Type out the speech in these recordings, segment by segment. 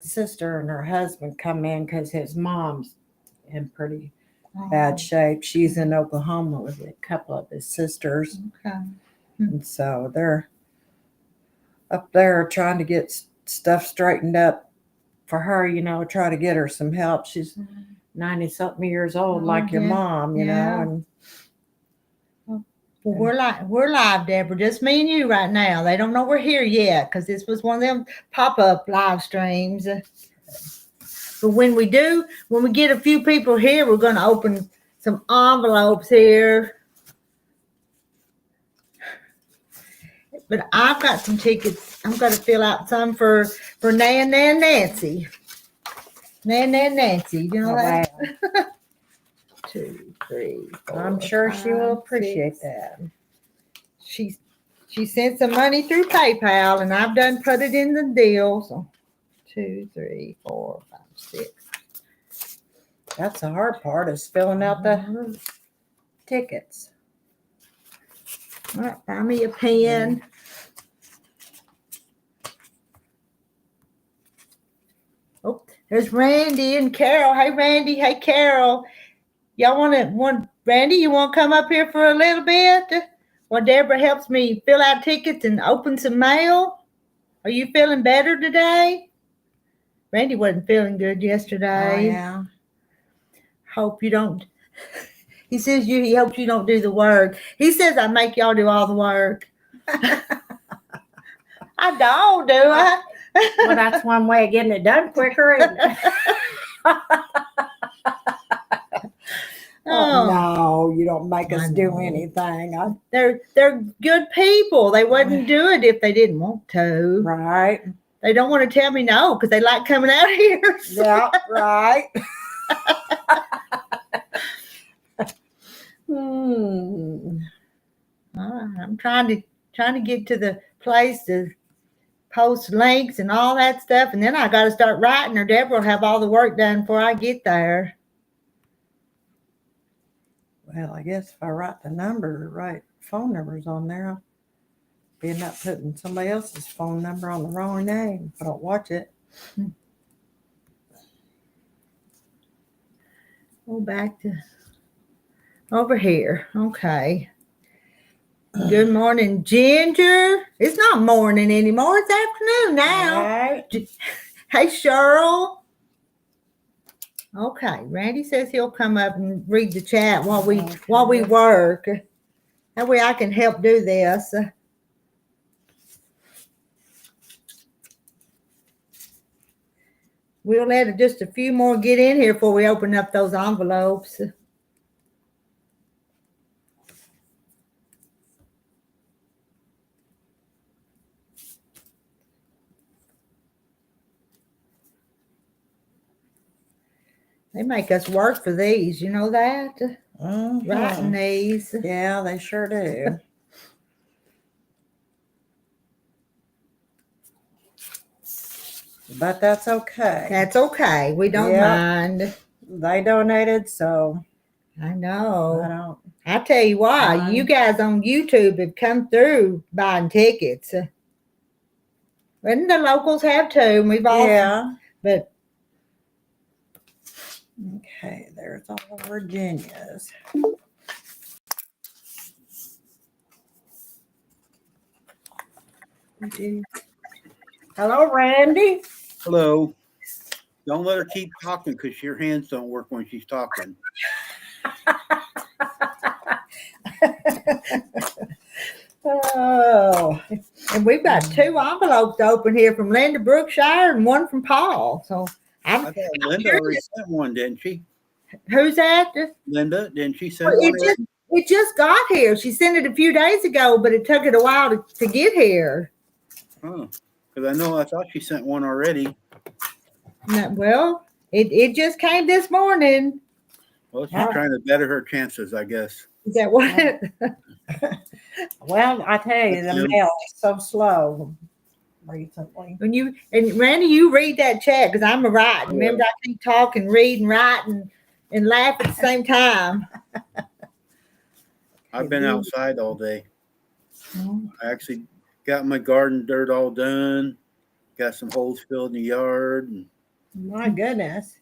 sister and her husband come in because his mom's in pretty bad shape. She's in Oklahoma with a couple of his sisters. Okay. And so they're up there trying to get stuff straightened up for her, try to get her some help. She's 90-something years old, like your mom, you know. And well, we're live, Deborah. Just me and you right now. They don't know we're here yet because this was one of them pop-up live streams. But when we get a few people here, we're going to open some envelopes here. But I've got some tickets. I'm going to fill out some for Nan and Nancy. Nan and Nancy, you know that? 2, 3, 4. I'm sure she will appreciate that. She sent some money through PayPal, and I've done put it in the deal. So 2, 3, 4, 5, 6. That's the hard part, is filling out the tickets. All right, buy me a pen. Oh, there's Randy and Carol. Hey, Randy. Hey, Carol. Y'all want Randy, you want to come up here for a little bit? While Deborah helps me fill out tickets and open some mail. Are you feeling better today? Randy wasn't feeling good yesterday. Oh, yeah. Hope you don't. He says he hopes you don't do the work. He says I make y'all do all the work. I don't, do I? Well, that's one way of getting it done quicker, isn't it? Oh, no, you don't make us do anything. They're good people. They wouldn't do it if they didn't want to. Right. They don't want to tell me no because they like coming out here. Yeah, right. I'm trying to get to the place to post links and all that stuff, and then I got to start writing, or Debra will have all the work done before I get there. Well, I guess if I write the right phone numbers on there, I'll be not putting somebody else's phone number on the wrong name if I don't watch it. Go back to over here. Okay. Good morning, Ginger. It's not morning anymore. It's afternoon now. Right. Hey, Cheryl. Okay. Randy says he'll come up and read the chat while we work. That way I can help do this. We'll let just a few more get in here before we open up those envelopes. They make us work for these, you know that? Mm-hmm. Writing these. Yeah, they sure do. But that's okay. That's okay. We don't mind. They donated, so I know. I don't. I tell you why. You guys on YouTube have come through buying tickets. And the locals have too. And we've all. Yeah. But. Okay, there's all of Virginia's. Hello, Randy. Hello. Don't let her keep talking because your hands don't work when she's talking. Oh, and we've got 2 envelopes open here from Linda Brookshire and one from Paul. So I thought Linda already sent one, didn't she? Who's that? Linda, didn't she send one? It just got here. She sent it a few days ago, but it took it a while to get here. Oh, because I thought she sent one already. No, well, it just came this morning. Well, she's trying to better her chances, I guess. Is that what? Well, I tell you, the mail is so slow recently. And Randy, you read that chat because I'm a writing. Remember, I can talk and read and write and laugh at the same time. I've been outside all day. I actually got my garden dirt all done. Got some holes filled in the yard. And My goodness.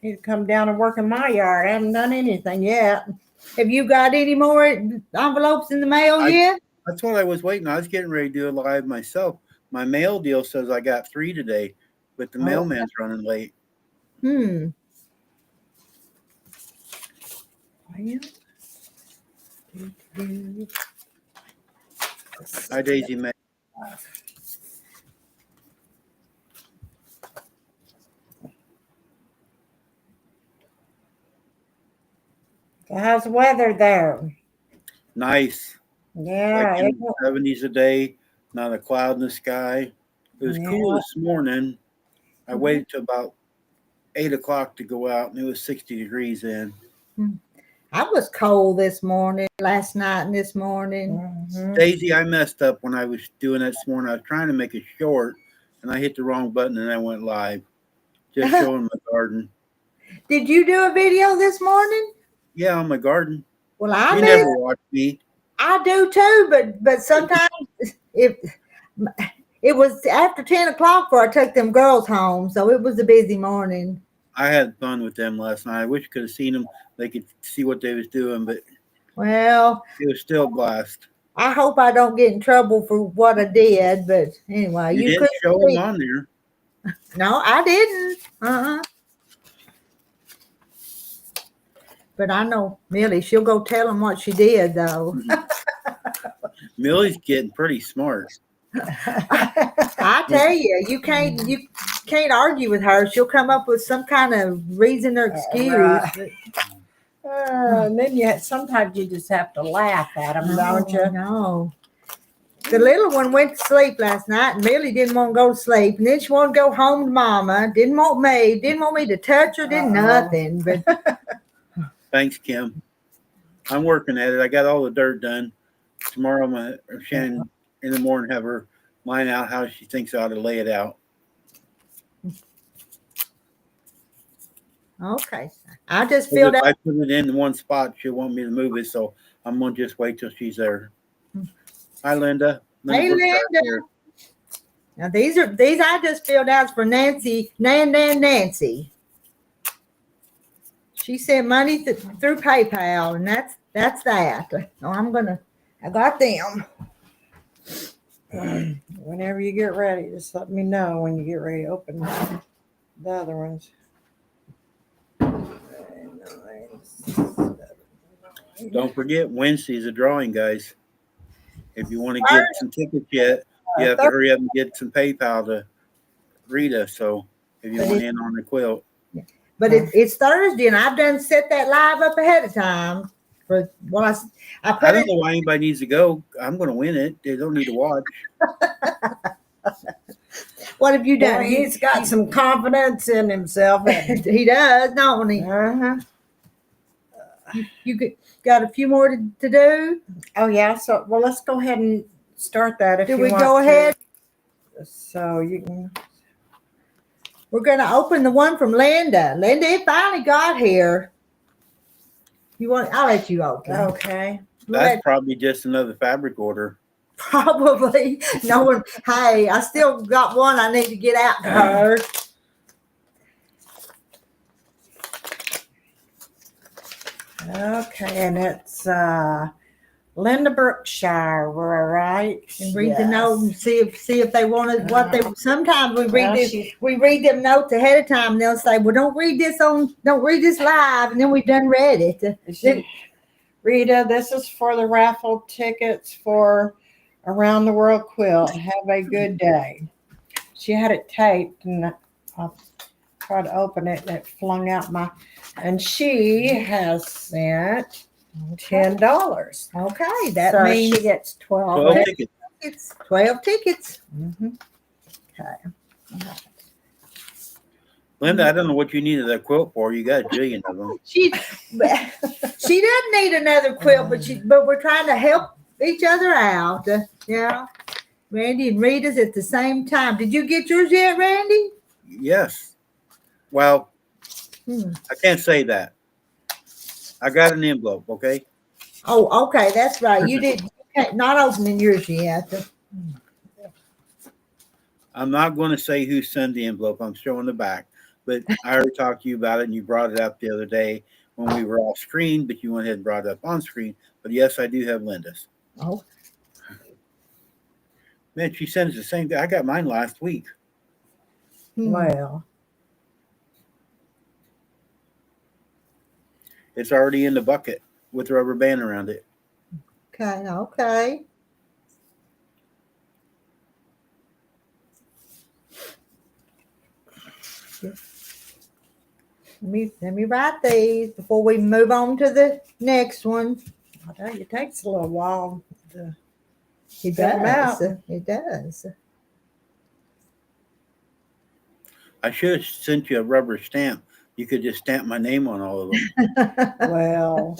Need to come down and work in my yard. I haven't done anything yet. Have you got any more envelopes in the mail yet? That's what I was waiting. I was getting ready to do it live myself. My mail deal says I got 3 today, but the mailman's running late. Hi, Daisy May. So how's the weather there? Nice. Yeah. Like in the 70s a day, not a cloud in the sky. It was cool this morning. I waited till about 8 o'clock to go out, and it was 60 degrees in. I was cold this morning, last night and this morning. Daisy, I messed up when I was doing that this morning. I was trying to make it short, and I hit the wrong button, and I went live. Just showing my garden. Did you do a video this morning? Yeah, on my garden. Well, I You never watch me. I do too, but sometimes it was after 10 o'clock before I took them girls home, so it was a busy morning. I had fun with them last night. I wish I could have seen them. They could see what they was doing, but well, it was still a blast. I hope I don't get in trouble for what I did, but anyway, You didn't show them on there. No, I didn't. But I know Millie, she'll go tell them what she did, though. Millie's getting pretty smart. I tell you, you can't argue with her. She'll come up with some kind of reason or excuse. Right. And then sometimes you just have to laugh at them, don't you? No. The little one went to sleep last night, and Millie didn't want to go to sleep, and then she wanted to go home to Mama. Didn't want me to touch her, did nothing. But Thanks, Kim. I'm working at it. I got all the dirt done. Tomorrow, Shannon in the morning have her line out how she thinks I ought to lay it out. okay, I just filled If out. I put it in one spot, she'll want me to move it, so I'm gonna just wait till she's there. Hi, Linda. Hey, Linda. Now these I just filled out for Nancy, Nancy. She sent money through PayPal, and that's that. So I got them. Whenever you get ready, just let me know when you get ready to open the other ones. Don't forget, Wednesday's a drawing, guys. If you want to get some tickets yet, you have to hurry up and get some PayPal to Rita. So if you want in on the quilt. But it's Thursday, and I've done set that live up ahead of time. I don't know why anybody needs to go. I'm going to win it. They don't need to watch. What have you done? Boy, he's got some confidence in himself. He does, don't he? You got a few more to do? Oh, yeah. So, well, let's go ahead and start that. If Do you we want go ahead? So you can. We're going to open the one from Linda. Linda, it finally got here. I'll let you open. Okay. That's probably just another fabric order. Probably. No one. Hey, I still got one I need to get out to her. Okay, and it's Linda Brookshire, right? And read the note and see if they wanted what they. Sometimes we read them notes ahead of time, and they'll say, "Well, don't read this live," and then we've done read it. Rita, this is for the raffle tickets for Around the World Quilt. Have a good day. She had it taped, and I tried to open it, and it flung out and she has sent $10. Okay, that so means she gets 12 tickets. It's 12 tickets. Mm-hmm. Okay. Linda, I don't know what you needed that quilt for. You got a jillion of them. She doesn't need another quilt, but we're trying to help each other out. Yeah. Randy and Rita's at the same time. Did you get yours yet, Randy? Yes. Well, I can't say that. I got an envelope, okay? Oh, okay, that's right. You did not opening yours yet. I'm not going to say who sent the envelope. I'm showing the back. But I already talked to you about it, and you brought it up the other day when we were off screen, but you went ahead and brought it up on screen. But yes, I do have Linda's. Oh, Man, she sends the same thing. I got mine last week. Well, It's already in the bucket with a rubber band around it. okay, okay. Let me write these before we move on to the next one. I tell you, it takes a little while. To, It Fill 'em does. out. It does. I should have sent you a rubber stamp. You could just stamp my name on all of them. well,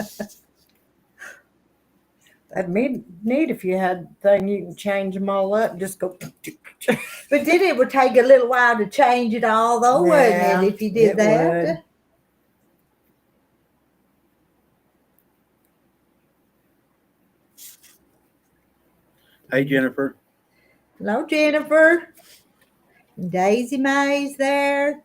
that'd be neat if you had a thing you can change them all up and just go. But then it would take a little while to change it all, though, Yeah, wouldn't it? If you did it that. would. Hey, Jennifer. Hello, Jennifer. Daisy Mae's there.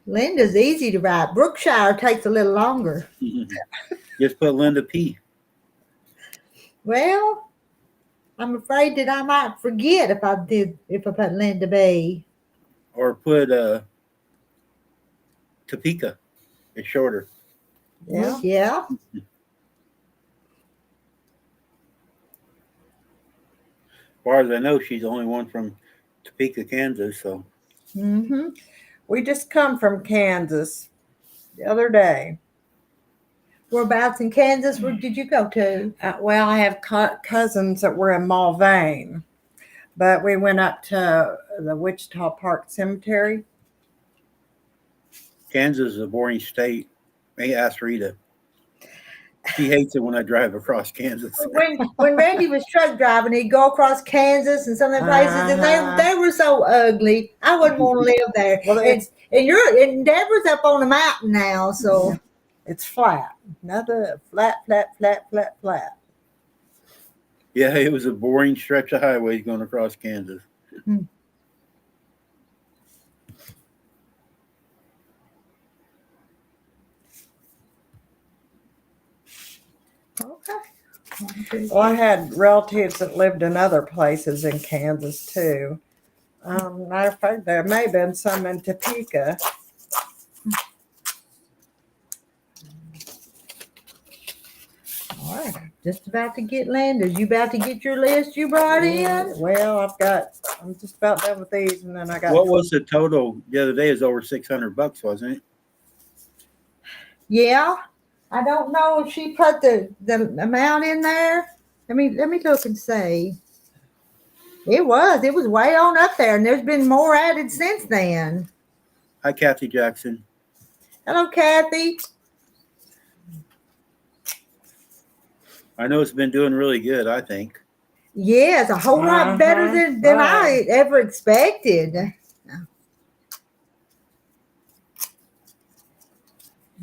Linda's easy to write. Brookshire takes a little longer. Just put Linda P. Well, I'm afraid that I might forget if I put Linda B. Or put Topeka. It's shorter. Yeah. Yeah. As far as I know, she's the only one from Topeka, Kansas. So Mm-hmm. We just come from Kansas the other day. Whereabouts in Kansas? Where did you go to? Well, I have cousins that were in Mulvane, but we went up to the Wichita Park Cemetery. Kansas is a boring state. Hey, ask Rita. She hates it when I drive across Kansas. When Randy was truck driving, he'd go across Kansas and some of the places, and they were so ugly. I wouldn't want to live there. Well, and Deborah's up on the mountain now, so it's flat. Another flat. Yeah, it was a boring stretch of highways going across Kansas. okay. Well, I had relatives that lived in other places in Kansas too. Matter of fact, there may have been some in Topeka. All right, just about to get Linda's. You about to get your list you brought in? Well, I'm just about done with these, and then I got. What was the total the other day? Is over $600, wasn't it? Yeah. I don't know if she put the amount in there. Let me look and see. It was way on up there, and there's been more added since then. Hi, Kathy Jackson. Hello, Kathy. I know it's been doing really good, I think. Yeah, it's a whole lot better than I ever expected.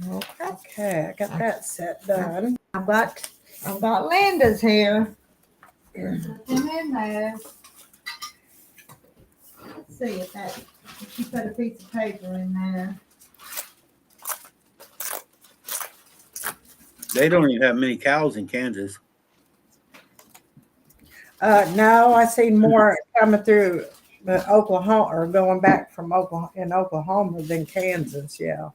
Okay, I got that set done. I've got Linda's here. Put them in there. Let's see if she put a piece of paper in there. They don't even have many cows in Kansas. No, I seen more coming through Oklahoma or going back from Oklahoma than Kansas. Yeah.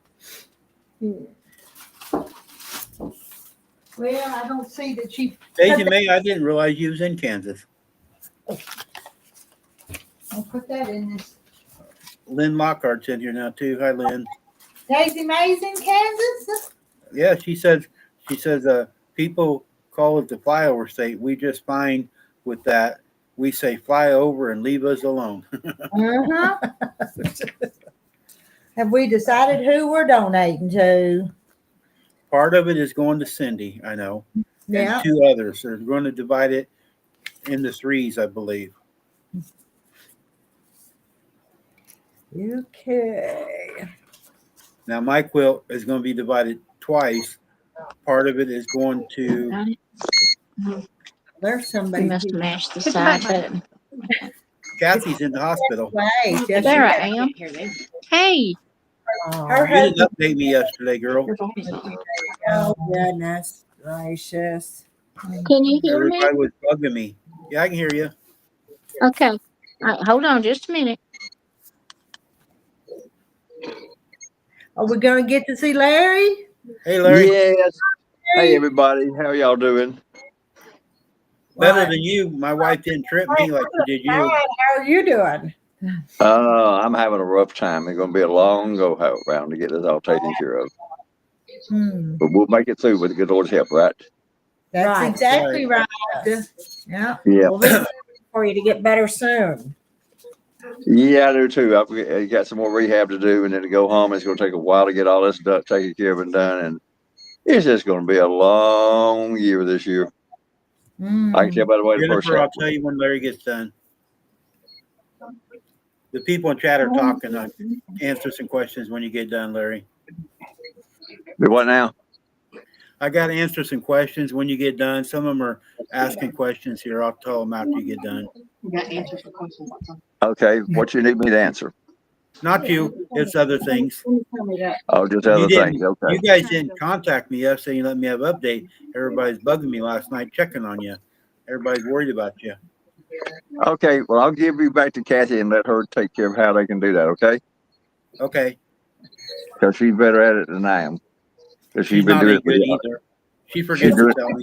Well, I don't see that she. Daisy May, I didn't realize you was in Kansas. I'll put that in this. Lynn Lockhart's in here now too. Hi, Lynn. Daisy Mae's in Kansas. Yeah, she says people call it the flyover state. We just fine with that. We say fly over and leave us alone. Uh-huh. Have we decided who we're donating to? Part of it is going to Cindy, I know. Yeah. And two others. They're going to divide it into threes, I believe. Okay. Now my quilt is going to be divided twice. Part of it is going to Got it? There's You somebody. must have mashed the side button. Kathy's in the hospital. Right. Yes, There I you am. Hey. Her You didn't husband. update me yesterday, girl. Oh, goodness gracious. Can you hear me? Everybody was bugging me. Yeah, I can hear you. Okay. All right, hold on just a minute. Are we gonna get to see Larry? Hey, Larry. Yes. Hey, everybody. How y'all doing? Better Right. than you. My wife didn't trip me like she did you. Hi, how are you doing? I'm having a rough time. It's going to be a long go round to get this all taken care of. Hmm. But we'll make it through with the good Lord's help, right? That's Right, exactly right. Yes. Yeah. Yeah. Well, we're for you to get better soon. Yeah, I do too. I've got some more rehab to do and then to go home. It's going to take a while to get all this taken care of and done. And it's just going to be a long year this year. I can tell by the way the first Jennifer, half. I'll tell you when Larry gets done. The people in chat are talking. I'll answer some questions when you get done, Larry. Do what now? I got to answer some questions when you get done. Some of them are asking questions here. I'll tell them after you get done. Okay. What you need me to answer? Not you. It's other things. Oh, just You other things. didn't. Okay. You guys didn't contact me yesterday. You let me have an update. Everybody's bugging me last night, checking on you. Everybody's worried about you. Okay. Well, I'll give you back to Kathy and let her take care of how they can do that. Okay. Okay. Because she's better at it than I am. Because she's She's been not doing any it for good years. either. She She's forgets to doing tell me.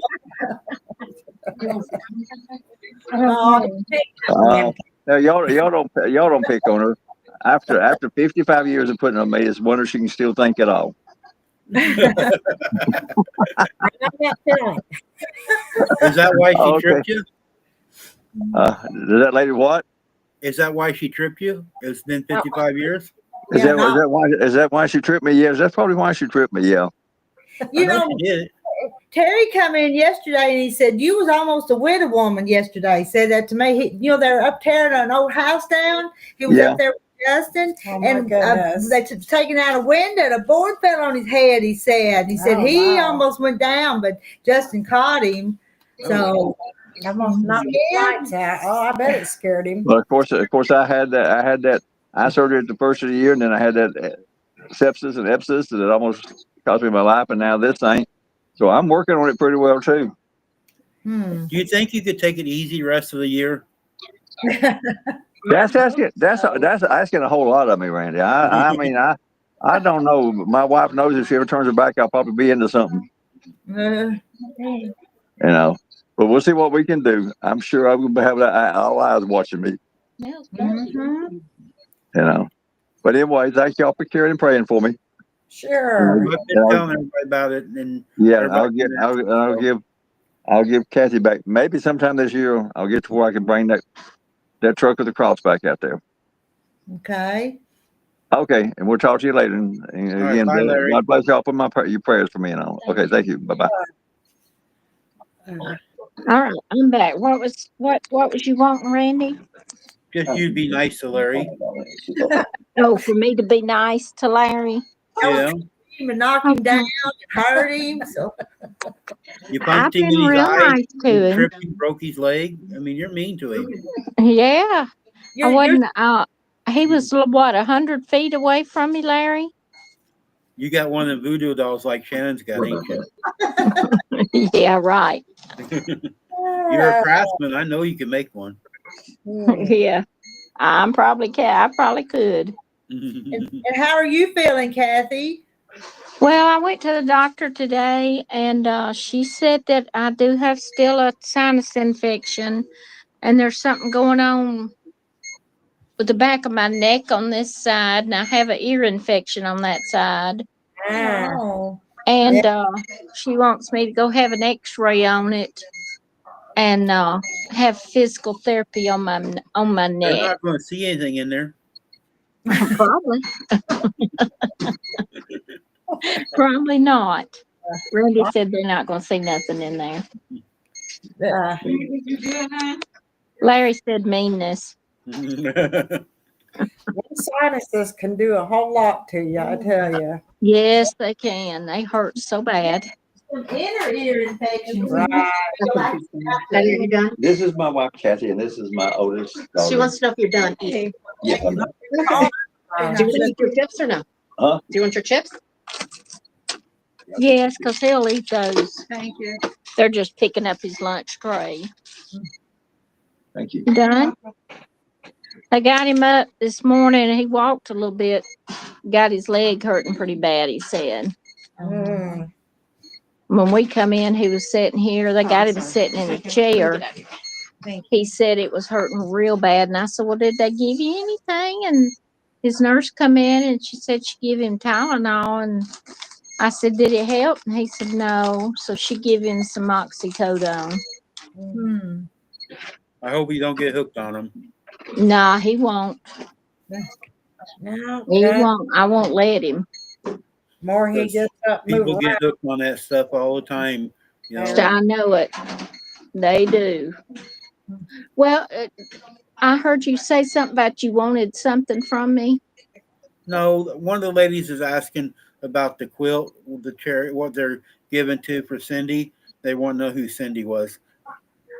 Oh, now y'all don't pick on her. After 55 years of putting on me, it's wonder she can still think at all. I got that feeling. Is that why she Okay. tripped you? Does that lady what? Is that why she tripped you? It's been 55 years. Is Yeah, that why she tripped me? Yes, that's probably why she tripped me. Yeah. You I know know, she did. Terry come in yesterday and he said, you was almost a widow woman yesterday. He said that to me. They're up tearing an old house down. He was Yeah. up there with Justin. Oh, my And goodness. they taking out a window. And a board fell on his head, he said. He said Oh, he wow. almost went down, but Justin caught him. So, Almost knocked the lights out. Oh, I bet it scared him. Well, of course, I had that eye surgery at the first of the year, and then I had that sepsis and epsis that almost cost me my life, and now this thing. So I'm working on it pretty well too. Do you think you could take it easy rest of the year? That's asking a whole lot of me, Randy. I mean, I don't know. My wife knows if she ever turns her back, I'll probably be into something, you know. But we'll see what we can do. I'm sure I will have all eyes watching me, you know. But anyway, thank y'all for caring and praying for me. Sure. I've been telling everybody about it, and Yeah, everybody I'll give Kathy back. Maybe sometime this year I'll get to where I can bring that truck with the cross back out there. okay. Okay, and we'll talk to you later. And All right, again, bye, Larry. God bless y'all for your prayers for me and all. Okay, thank you. Bye bye. All right, I'm back. What was you wanting, Randy? Just you'd be nice to Larry. Oh, for me to be nice to Larry. Yeah. Him and knock him down and hurt him. So You I've punched him been in his real eye. nice to You him. tripped him, broke his leg. I mean, you're mean to him. Yeah, I you're wasn't. He was what 100 feet away from me, Larry. You got one of the voodoo dolls like Shannon's got, ain't you? Yeah, right. You're a craftsman. I know you can make one. Yeah, I probably could. and how are you feeling, Kathy? Well, I went to the doctor today, and she said that I do have still a sinus infection, and there's something going on with the back of my neck on this side, and I have an ear infection on that side. Oh. And she wants me to go have an X-ray on it and have physical therapy on my They're neck. not going to see anything in there. Probably, probably not. Randy said they're not going to see nothing in there. Larry said meanness. Sinuses can do a whole lot to you, I tell you. Yes, they can. They hurt so bad. Some inner ear infections. Right. You done? This is my wife, Kathy, and this is my oldest daughter. She wants to know if you're done eating. Yes, I'm done. Do you want to eat your chips or no? Huh? Do you want your chips? Yes, because he'll eat those. Thank you. They're just picking up his lunch tray. Thank you. You done? I got him up this morning. He walked a little bit. Got his leg hurting pretty bad, he said. Mm. When we come in, he was sitting here. They got him sitting in a chair. He said it was hurting real bad. And I said, well, did they give you anything? And his nurse come in and she said she gave him Tylenol. And I said, did it help? And he said, no. So she gave him some oxycodone. Hmm. I hope you don't get hooked on them. Nah, he won't. No, He that won't. I won't let him. more he gets up, move People around. get hooked on that stuff all the time. You know, I know it. They do. Well, I heard you say something about you wanted something from me. no, one of the ladies is asking about the quilt, the chair, what they're giving to for Cindy. They want to know who Cindy was.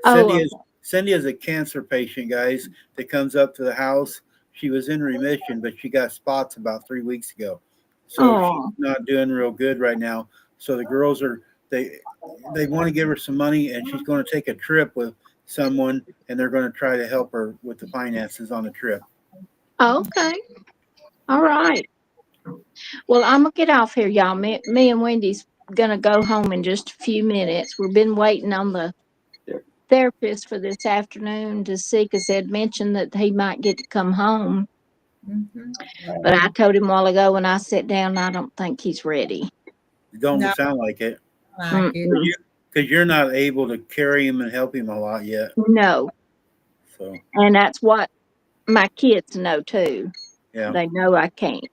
Oh, Cindy is a cancer patient, guys, that comes up to the house. She was in remission, but she got spots about 3 weeks ago. So she's not doing real good right now. So the girls are they want to give her some money, and she's going to take a trip with someone, and they're going to try to help her with the finances on the trip. okay. All right. Well, I'm gonna get off here, y'all. Me and Wendy's gonna go home in just a few minutes. We've been waiting on the therapist for this afternoon to see, because they'd mentioned that he might get to come home. Mm-hmm. But I told him a while ago when I sat down, I don't think he's ready. You don't No. sound like it. Like it. Mm-mm. Because you're not able to carry him and help him a lot yet. No, So and that's what my kids know too. yeah, They know I can't.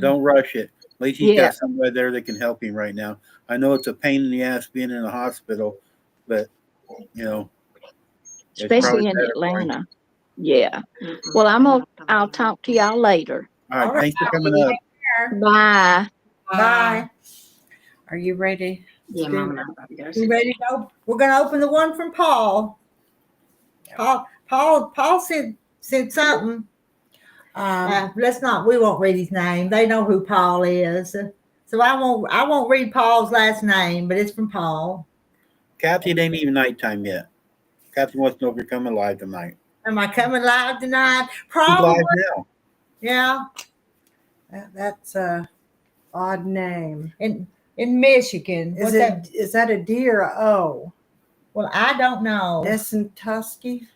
don't rush it. At least he's Yeah. got somebody there that can help him right now. I know it's a pain in the ass being in a hospital, but you know, it's Especially probably in better for him. Atlanta. Yeah. Well, I'll talk to y'all later. All right, thanks for coming up. Bye. Bye. Are you ready? Yeah, Mama. You ready to go? We're gonna open the one from Paul. Paul said something. We won't read his name. They know who Paul is. So I won't read Paul's last name, but it's from Paul. Kathy, it ain't even nighttime yet. Kathy wants to know if you're coming live tonight. Am I coming live tonight? She's Probably. live now. Yeah. That's a odd name. In Michigan. Is that a D or a O? Well, I don't know. Desentusky?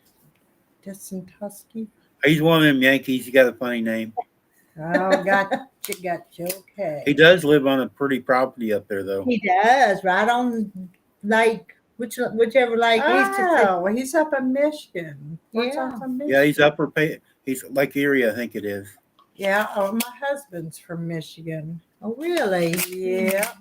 He's one of them Yankees. He got a funny name. Oh, gotcha. Okay. He does live on a pretty property up there, though. He does, right on lake, whichever lake. Oh, well, he's up in Michigan. What's Yeah. up in Michigan? Yeah, he's Lake Erie, I think it is. Yeah, oh, my husband's from Michigan. Oh, really? Yeah.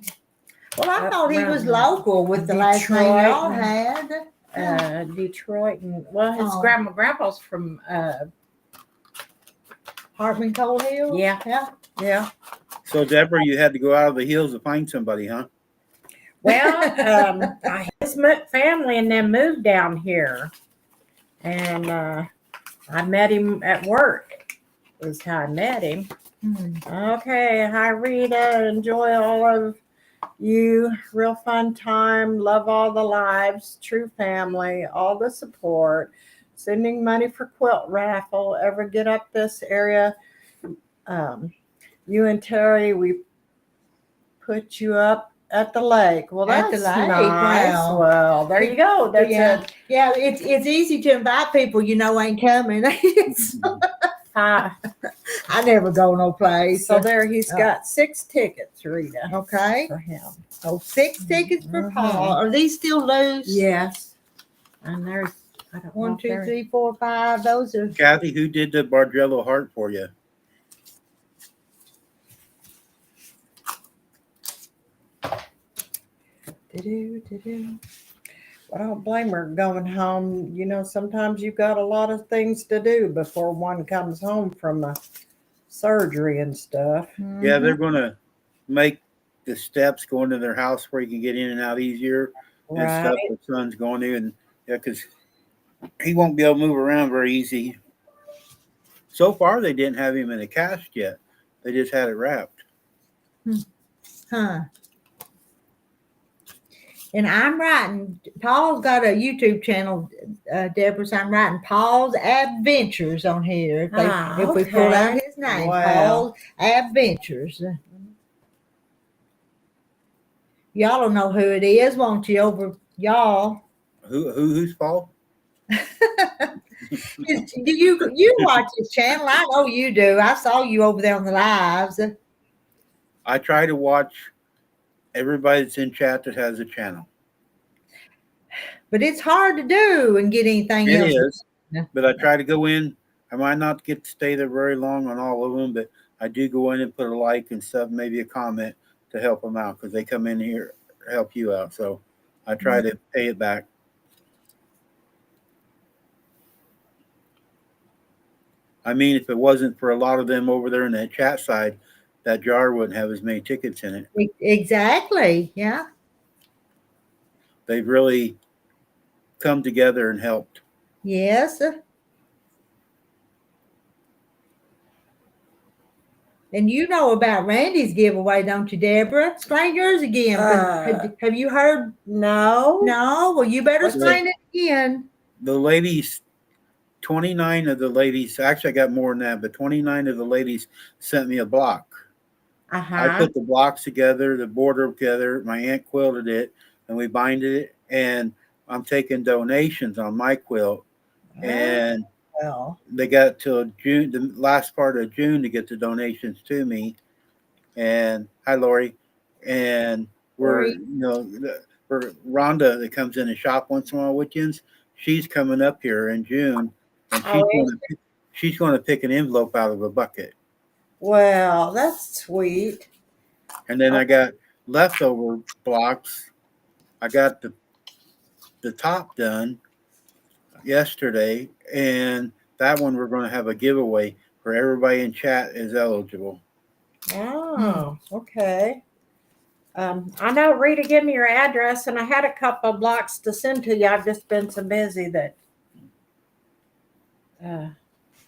Well, I Up thought he was around local with the last name Detroit. y'all had. Detroit, and well, his Oh. grandpa's from Hartman Coal Hill? Yeah. Yeah. So, Deborah, you had to go out of the hills to find somebody, huh? Well, his family and them moved down here, and I met him at work. Is how I met him. Okay, hi Rita. Enjoy all of you. Real fun time. Love all the lives. True family. All the support. Sending money for quilt raffle. Ever get up this area? You and Terry, we put you up at the lake. Well, At that's the lake, nice. wow. Well, there you go. That's Yeah. it. Yeah, it's easy to invite people you know ain't coming. I never go no place. So there, he's got 6 tickets, Rita, Okay. for him. Oh, 6 tickets for Mhm. Paul. Are these still loose? Yes. And there's, I don't know 1, if 2, there- 3, 4, 5. Those are. Kathy, who did the Bardrello heart for you? I don't blame her going home. You know, sometimes you've got a lot of things to do before one comes home from a surgery and stuff. Yeah, they're going to make the steps going to their house where you can get in and out easier and Right. stuff. The son's going to, and yeah, because he won't be able to move around very easy. So far, they didn't have him in a cast yet. They just had it wrapped. Huh. And I'm writing, Paul's got a YouTube channel, Deborah, so I'm writing Paul's Adventures on here. If we pull out his name, Wow. Paul's Adventures. Y'all don't know who it is, won't you? Over y'all. Who's fault? Do you watch his channel? I know you do. I saw you over there on the lives. I try to watch everybody that's in chat that has a channel. But it's hard to do and get anything It else. is, but I try to go in. I might not get to stay there very long on all of them, but I do go in and put a like and stuff, maybe a comment to help them out because they come in here to help you out. So I try to pay it back. I mean, if it wasn't for a lot of them over there in that chat side, that jar wouldn't have as many tickets in it. Exactly. Yeah. They've really come together and helped. Yes. And you know about Randy's giveaway, don't you, Deborah? Explain yours again. Have you heard? No. No? Well, you better explain it again. The ladies, 29 of the ladies, actually I got more than that, but 29 of the ladies sent me a block. I put the blocks together, the border together. My aunt quilted it, and we binded it. And I'm taking donations on my quilt. And they got till June, the last part of June, to get the donations to me. And hi, Lori. And we're, you know, for Rhonda that comes in and shop once in a while weekends, she's coming up here in June, and she's going to pick an envelope out of a bucket. Well, that's sweet. And then I got leftover blocks. I got the top done yesterday, and that one we're going to have a giveaway for everybody in chat is eligible. Oh, okay. I know Rita gave me your address, and I had a couple of blocks to send to you. I've just been so busy that.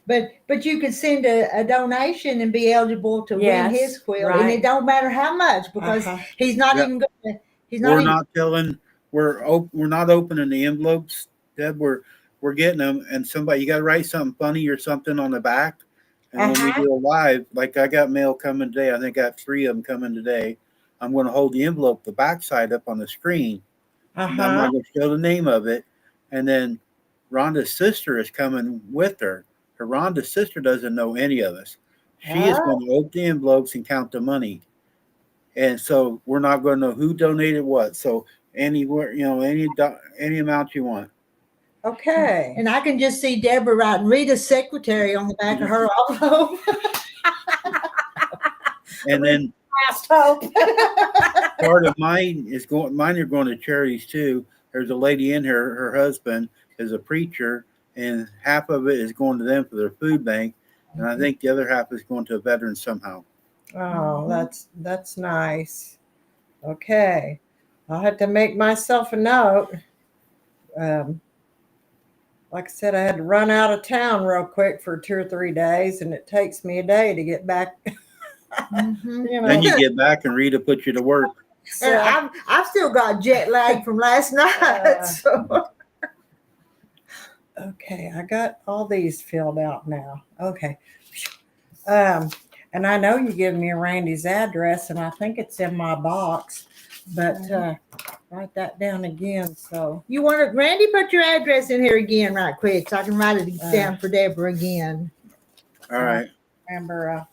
But you could send a donation and be eligible to win his quilt, and it don't matter how much because he's not even going to. We're not opening the envelopes, Deb. We're getting them, and you got to write something funny or something on the back. And when we do a live, like I got mail coming today, I think I got 3 of them coming today. I'm going to hold the envelope, the backside up on the screen. I'm not going to show the name of it. And then Rhonda's sister is coming with her. Rhonda's sister doesn't know any of us. She is going to open the envelopes and count the money. And so we're not going to know who donated what. So anywhere, any amount you want. Okay. And I can just see Deborah writing Rita's secretary on the back of her envelope. And then part of mine are going to charities too. There's a lady in here, her husband is a preacher, and half of it is going to them for their food bank. And I think the other half is going to a veteran somehow. Oh, that's nice. Okay. I'll have to make myself a note. Like I said, I had to run out of town real quick for 2 or 3 days, and it takes me a day to get back. Then you get back and Rita puts you to work. And I've still got jet lag from last night. So. Okay, I got all these filled out now. Okay. And I know you gave me Randy's address, and I think it's in my box, but write that down again. So you want to, Randy, put your address in here again right quick so I can write it down for Deborah again. All right. Remember,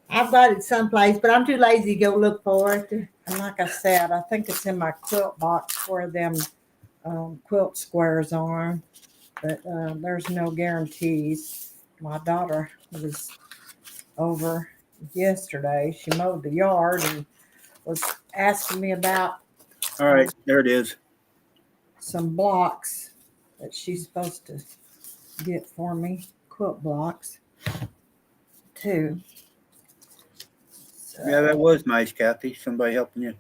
I've got it someplace, but I'm too lazy to go look for it. And like I said, I think it's in my quilt box where them quilt squares are, but there's no guarantees. My daughter was over yesterday. She mowed the yard and was asking me about. All right, there it is. some blocks that she's supposed to get for me, quilt blocks too. So, Yeah, that was nice, Kathy. Somebody helping you.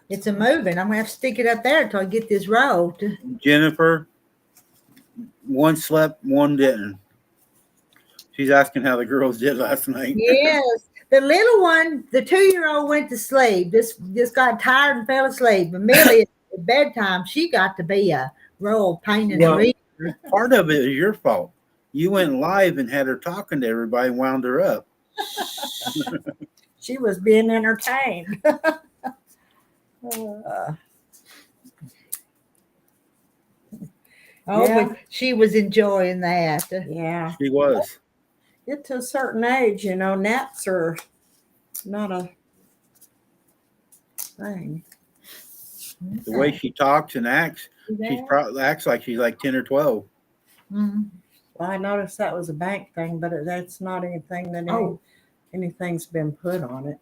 It's a moving. I'm gonna have to stick it up there until I get this rolled. Jennifer, one slept, one didn't. She's asking how the girls did last night. Yes. The little one, the 2-year-old went to sleep. Just got tired and fell asleep. But Millie at bedtime, she got to be a real pain in the Well, rear. part of it is your fault. You went live and had her talking to everybody and wound her up. she was being entertained. Yeah. But she was enjoying that. Yeah. She was. Get to a certain age, you know, naps are not a thing. The way she talks and acts, she's probably acts like she's like 10 or 12. Mhm. Well, I noticed that was a bank thing, but that's not anything that anything's been put on it.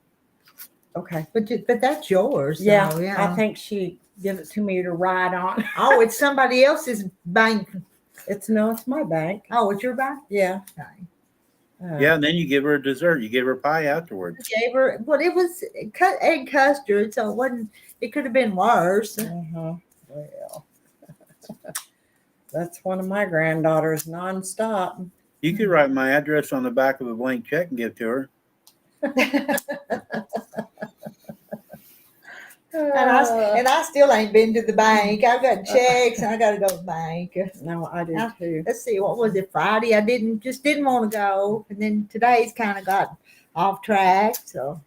Okay. But that's yours. Yeah, so, I think she give it to me to ride on. Oh, it's somebody else's bank. It's my bank. Oh, it's your bank? Yeah. Okay. Yeah, and then you give her a dessert. You give her pie afterwards. Gave her, well, it was egg custard, so it wasn't. It could have been worse. Well, that's one of my granddaughters nonstop. You could write my address on the back of a blank check and give to her. And I still ain't been to the bank. I've got checks and I got to go to the bank. No, I do too. Let's see, what was it, Friday? I didn't want to go. And then today's kind of got off track. So.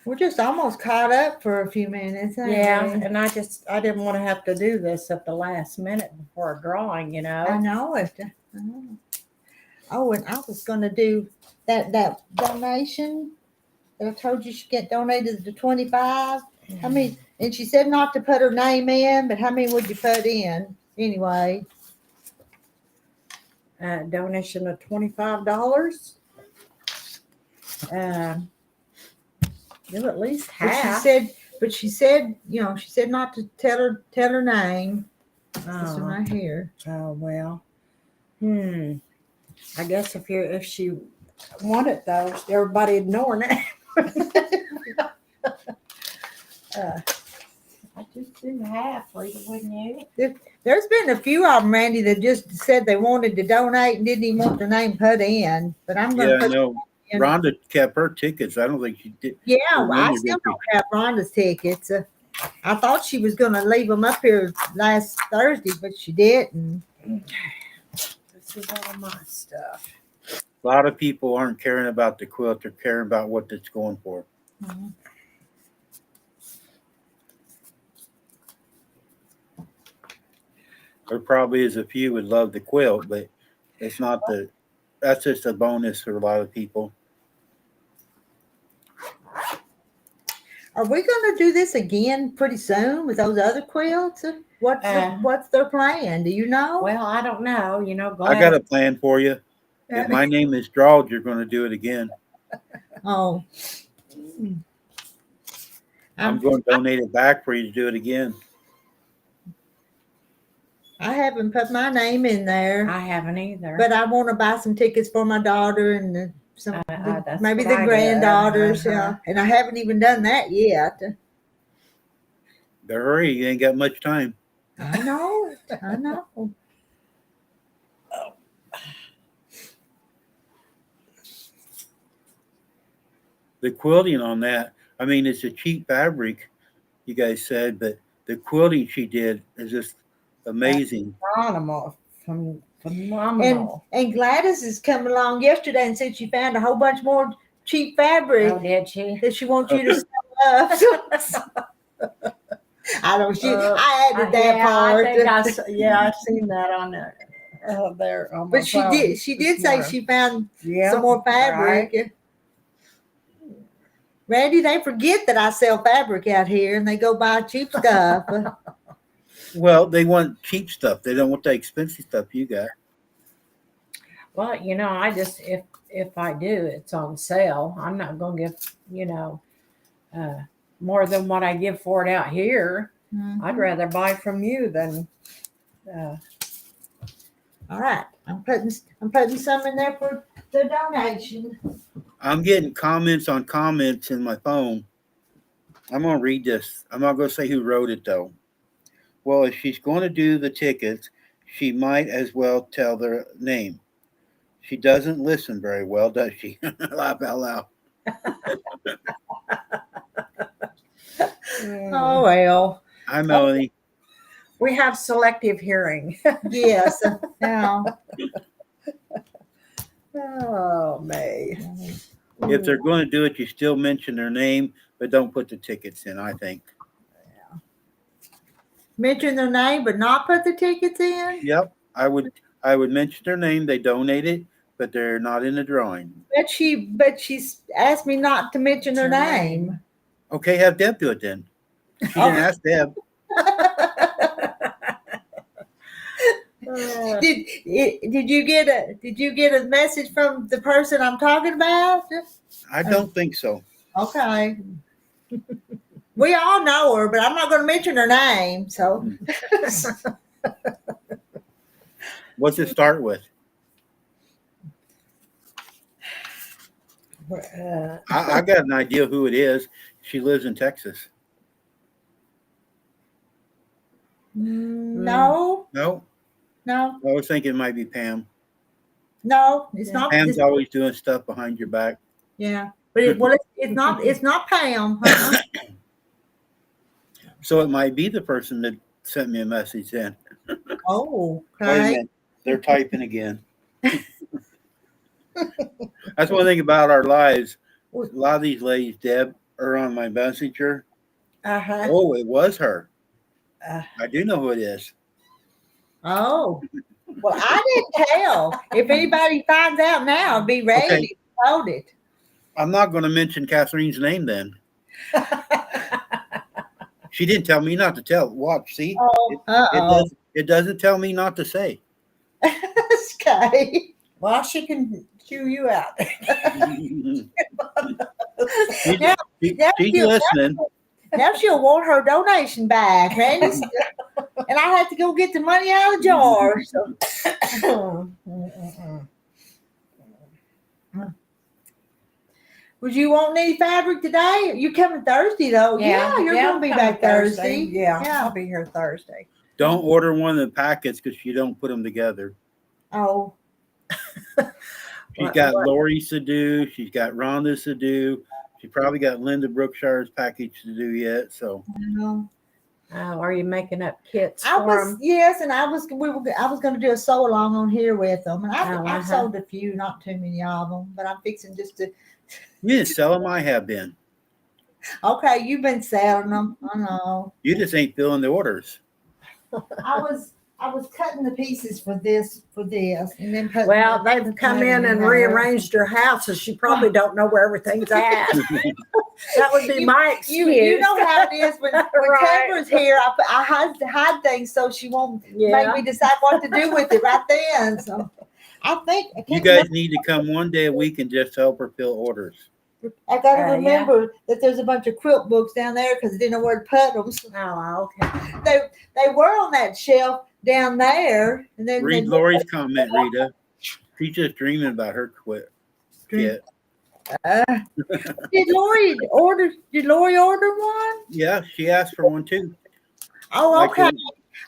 We're just almost caught up for a few minutes. ain't Yeah, we? and I didn't want to have to do this at the last minute before a drawing, you know. I know it. I know. Oh, and I was going to do that donation that I told you she get donated to 25. I mean, and she said not to put her name in, but how many would you put in anyway? Donation of $25. Give at least half. But she said, she said not to tell her name. This one right here. Oh well. I guess if she wanted though, everybody'd know her name. I just do half, Rita, wouldn't you? There's been a few of them, Randy, that just said they wanted to donate and didn't even want their name put in. But I'm going to put. No. In. Rhonda kept her tickets. I don't think she did. Yeah, I still don't have Rhonda's tickets. I thought she was going to leave them up here last Thursday, but she didn't. This is all my stuff. A lot of people aren't caring about the quilt. They're caring about what it's going for. Mm-hmm. There probably is a few would love the quilt, but it's not that's just a bonus for a lot of people. Are we going to do this again pretty soon with those other quilts? What's their plan? Do you know? Well, I don't know. I got a plan for you. If my name is drawed, you're going to do it again. Oh. I'm going to donate it back for you to do it again. I haven't put my name in there. I haven't either. But I want to buy some tickets for my daughter and maybe the what I granddaughters. did. Yeah. And I haven't even done that yet. Hurry, you ain't got much time. I know. I know. The quilting on that, I mean, it's a cheap fabric, you guys said, but the quilting she did is just amazing. Phenomenal. Phenomenal. And Gladys is coming along yesterday and said she found a whole bunch more cheap fabric. Oh, did she? That she wants you to sew up. I don't. I added that part. I've seen that on there. There. On my But she phone did. She did this say morning. she found Yeah, some more fabric. right. Randy, they forget that I sell fabric out here, and they go buy cheap stuff. Well, they want cheap stuff. They don't want the expensive stuff you got. Well, I just if I do, it's on sale. I'm not gonna give more than what I give for it out here. I'd rather buy from you than. All right, I'm putting some in there for the donation. I'm getting comments on comments in my phone. I'm gonna read this. I'm not gonna say who wrote it though. Well, if she's going to do the tickets, she might as well tell their name. She doesn't listen very well, does she? Laugh out loud. Oh well, Hi, Melanie. We have selective hearing. yes, yeah. Oh, May. If they're going to do it, you still mention their name, but don't put the tickets in, I think. Mention their name, but not put the tickets in. Yep. I would mention their name. They donated, but they're not in the drawing. But she's asked me not to mention her name. Okay, have Deb do it then. She didn't ask Deb. Did you get a message from the person I'm talking about? I don't think so. Okay. We all know her, but I'm not going to mention her name. So, What's it start with? I got an idea who it is. She lives in Texas. no, No, no, I was thinking it might be Pam. no. It's not. Pam's always doing stuff behind your back. Yeah, but it's not. It's not Pam. Uh-uh. So it might be the person that sent me a message then. Oh, Wait a okay. minute. They're typing again. That's one thing about our lives. A lot of these ladies, Deb, are on my messenger. Uh-huh. Oh, it was her. Uh. I do know who it is. Oh, well, I didn't tell. If anybody finds out now, be ready Okay. to hold it. I'm not going to mention Kathleen's name then. She didn't tell me not to tell. Watch, see? Oh, It doesn't tell me not to say. Okay. Well, she can chew you out. She's listening. Now she'll want her donation back, Randy. And I had to go get the money out of the jar. So. Would you want any fabric today? You coming Thursday though? Yeah, you're gonna be back Thursday. Yeah, I'll be here Thursday. Don't order one of the packets because you don't put them together. Oh. She's got Lori's to do. She's got Rhonda's to do. She probably got Linda Brookshire's package to do yet. So, Oh, are you making up kits I for was them? yes, and I was going to do a sew along on here with them, and I've Uh-huh. sold a few, not too many of them, but I'm fixing just to. you didn't sell them. I have been. Okay, you've been selling them. I know. You just ain't filling the orders. I was cutting the pieces for this, and then putting. Well, they've come in and rearranged your house, so she probably don't know where everything's at. That would be my excuse. You know how it is when Right. Debra's here. I hide things so she won't make me decide what to do with it right then. So I think You guys need to come one day a week and just help her fill orders. I got to Yeah. remember that there's a bunch of quilt books down there because I didn't know where to put them. So Oh, okay. they were on that shelf down there, and then Read Lori's comment, Rita. She's just dreaming about her kit. Did Lori order one? Yeah, she asked for one too. Oh, Like okay.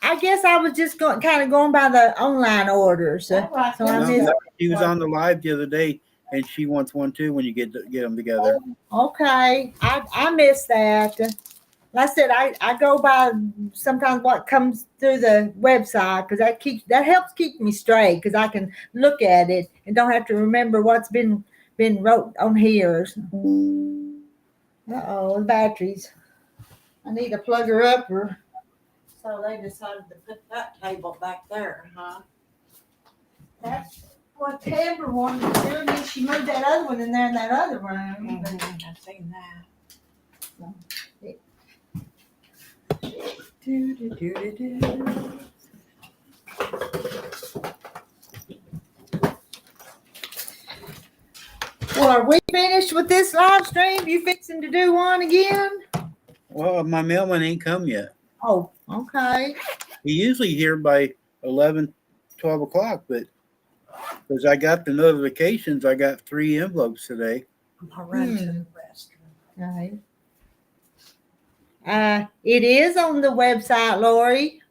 I guess I was just going by the online orders. So I missed. She was on the live the other day, and she wants one too when you get them together. Okay, I missed that. Like I said, I go by sometimes what comes through the website because that helps keep me straight because I can look at it and don't have to remember what's been wrote on here. The batteries. I need to plug her up. So they decided to put that table back there, huh? That's what Debra wanted to do. And then she moved that other one in there in that other room. I've seen that. are we finished with this live stream? You fixing to do one again? Well, my mailman ain't come yet. Oh, okay. He usually here by 11, 12 o'clock, but because I got the notifications, I got 3 envelopes today. I'll run to the restroom. Right. It is on the website, Lori.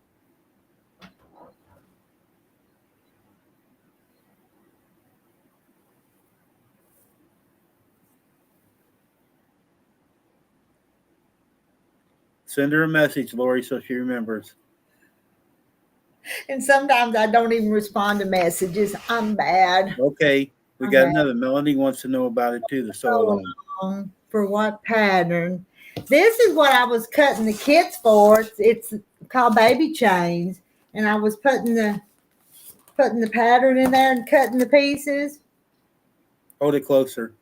Send her a message, Lori, so she remembers. And sometimes I don't even respond to messages. I'm bad. Okay, we I'm got bad. another. Melanie wants to know about it too, the sew along. For what pattern? This is what I was cutting the kits for. It's called baby chains, and I was putting the pattern in there and cutting the pieces. Hold it closer.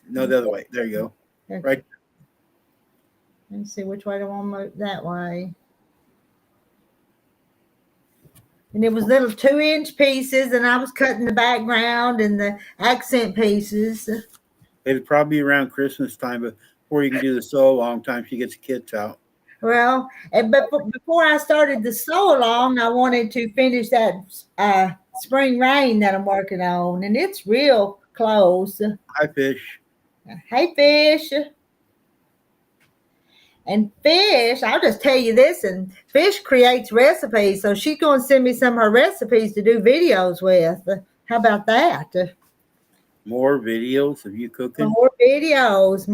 No, the other way. There you go. Right. Let's see which way do I want to move that way. And it was little 2-inch pieces, and I was cutting the background and the accent pieces. It'll probably be around Christmas time, but before you can do the sew along time, she gets the kits out. Well, but before I started the sew along, I wanted to finish that spring rain that I'm working on, and it's real close. Hi, Fish. Hey, Fish. And Fish, I'll just tell you this, and Fish creates recipes, so she's going to send me some of her recipes to do videos with. How about that? More videos of you cooking? More videos.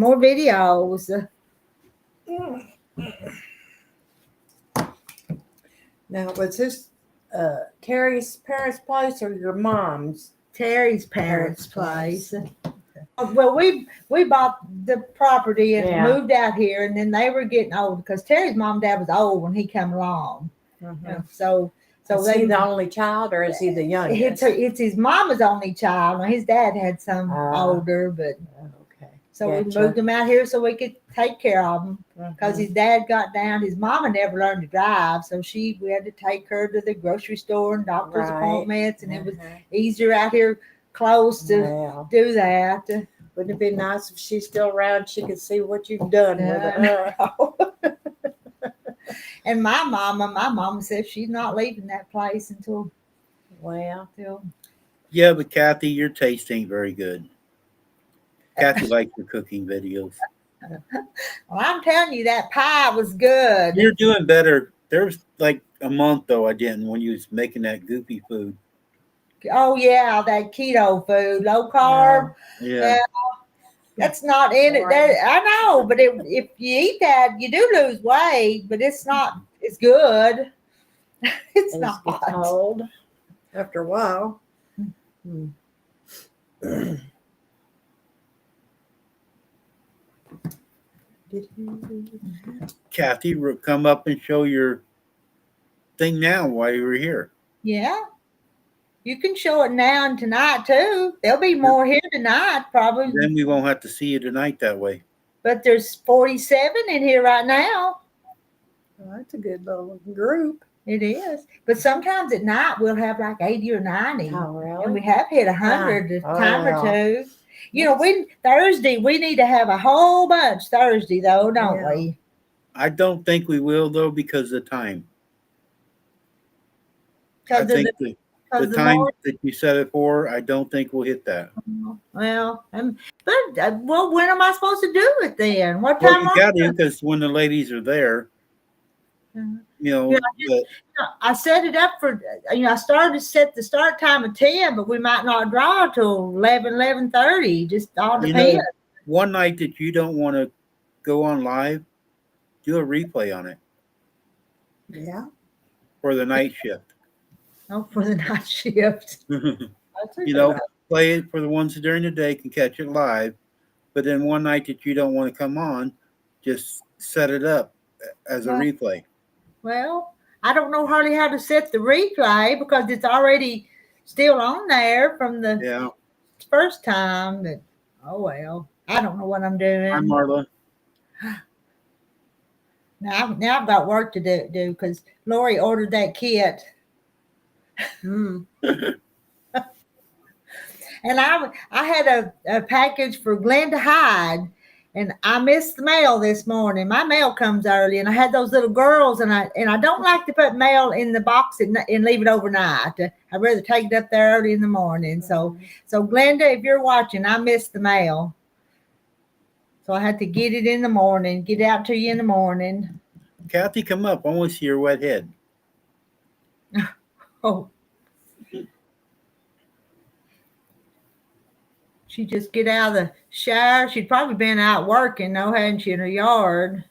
Now, was this Terry's parents' place or your mom's? Terry's parents' place. Well, we bought the property and moved out here, and then they were getting old because Terry's mom and dad was old when he came along. So is he the only child or is he the youngest? It's his mama's only child. Now, his dad had some older, but okay. So we moved him out here so we could take care of him because his dad got down. His mama never learned to drive, so we had to take her to the grocery store and doctor's appointments, and it was easier out here close to do that. Wouldn't it be nice if she's still around? She could see what you've done with it. And my mama says she's not leaving that place until. Yeah, but Kathy, your taste ain't very good. Kathy likes your cooking videos. Well, I'm telling you, that pie was good. You're doing better. There was like a month though I didn't when you was making that goopy food. Oh yeah, that keto food, low carb. Yeah. That's not in it. I know, but if you eat that, you do lose weight, but it's not. It's good. It's not old after a while. Kathy, come up and show your thing now while you were here. Yeah. You can show it now and tonight too. There'll be more here tonight, probably. Then we won't have to see you tonight that way. But there's 47 in here right now. Well, that's a good little group. It is. But sometimes at night we'll have like 80 or 90. Oh, really? And we have hit 100 a time or two. You know, Thursday, we need to have a whole bunch Thursday though, don't we? I don't think we will though because of the time. I Because think the time that you set it for, I don't think we'll hit that. Well, when am I supposed to do it then? What Well, time? you got to because when the ladies are there, you know. I set it up for, I started to set the start time at 10, but we might not draw till 11:30. Just all depends. One night that you don't want to go on live, do a replay on it. Yeah. For the night shift. Oh, for the night shift. Play it for the ones that during the day can catch it live. But then one night that you don't want to come on, just set it up as a replay. Well, I don't know hardly how to set the replay because it's already still on there from the first time. But oh well, I don't know what I'm doing. Hi, Marla. Now I've got work to do because Lori ordered that kit. And And I had a package for Glenda Hyde, and I missed the mail this morning. My mail comes early, and I had those little girls, and I don't like to put mail in the box and leave it overnight. I'd rather take it up there early in the morning. So Glenda, if you're watching, I missed the mail. So I had to get it in the morning, get it out to you in the morning. Kathy, come up. I want to see your wet head. Oh. She just get out of the shower. She'd probably been out working, though, hadn't she, in her yard?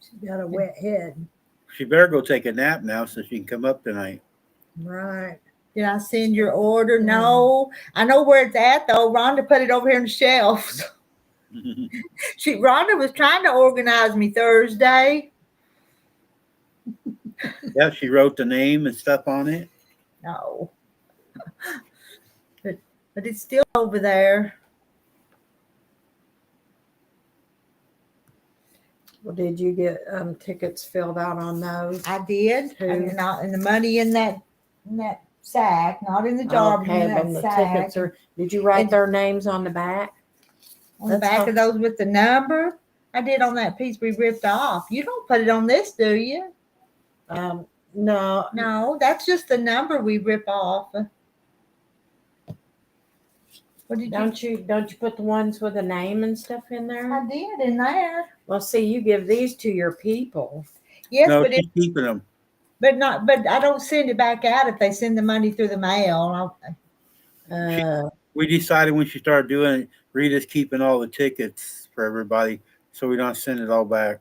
She got a wet head. She better go take a nap now so she can come up tonight. Right. Did I send your order? No. I know where it's at, though. Rhonda put it over here on the shelves. Rhonda was trying to organize me Thursday. Yeah, she wrote the name and stuff on it. No. But it's still over there. Well, did you get tickets filled out on those? I did. Who? And the money in that sack, not in the jar, but in that the sack. tickets are. Did you write their names on the back? On the back of those with the number? I did on that piece we ripped off. You don't put it on this, do you? No. No, that's just the number we rip off. What did Don't you put the ones with a name and stuff in there? I did in there. Well, see, you give these to your people. Yes, No, but she's keeping them. but I don't send it back out if they send the money through the mail. We decided when she started doing it, Rita's keeping all the tickets for everybody, so we don't send it all back.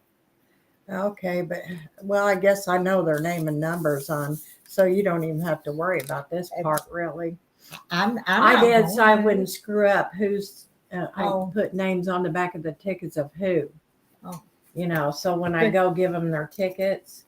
Okay, but well, I guess I know their name and numbers on, so you don't even have to worry about this part really. I did, so I wouldn't screw up who's. I put names on the back of the tickets of who. Oh. You know, so when I go give them their tickets.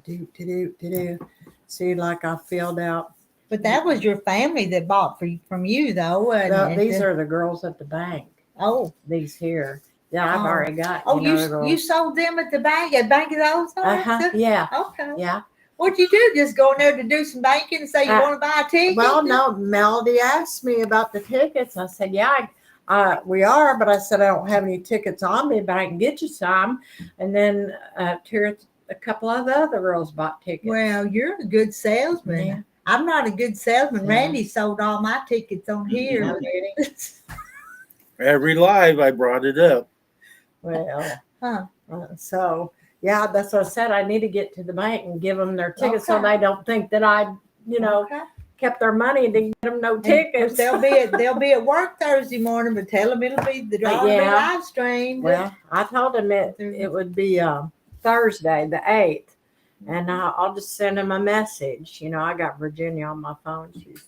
Do. See, like I filled out. But that was your family that bought from you, though. These are the girls at the bank. Oh, these here. Yeah, I've already got. Oh, you sold them at the bank? At Bank of those? Yeah. Okay. Yeah. What'd you do? Just go in there to do some banking and say you want to buy a ticket? Well, no. Melody asked me about the tickets. I said, yeah, we are, but I said I don't have any tickets on me, but I can get you some. And then a couple of the other girls bought tickets. Well, you're a good salesman. Yeah. I'm not a good salesman. Yeah. Randy sold all my tickets on here. Every live, I brought it up. Well, Huh. So yeah, that's what I said. I need to get to the bank and give them their tickets so they don't think that I, Okay. kept their money and didn't get them no tickets. They'll be at work Thursday morning, but tell them it'll be the drawing will be live streamed. Well, I told them it would be Thursday the 8th, and I'll just send them a message. I got Virginia on my phone. She's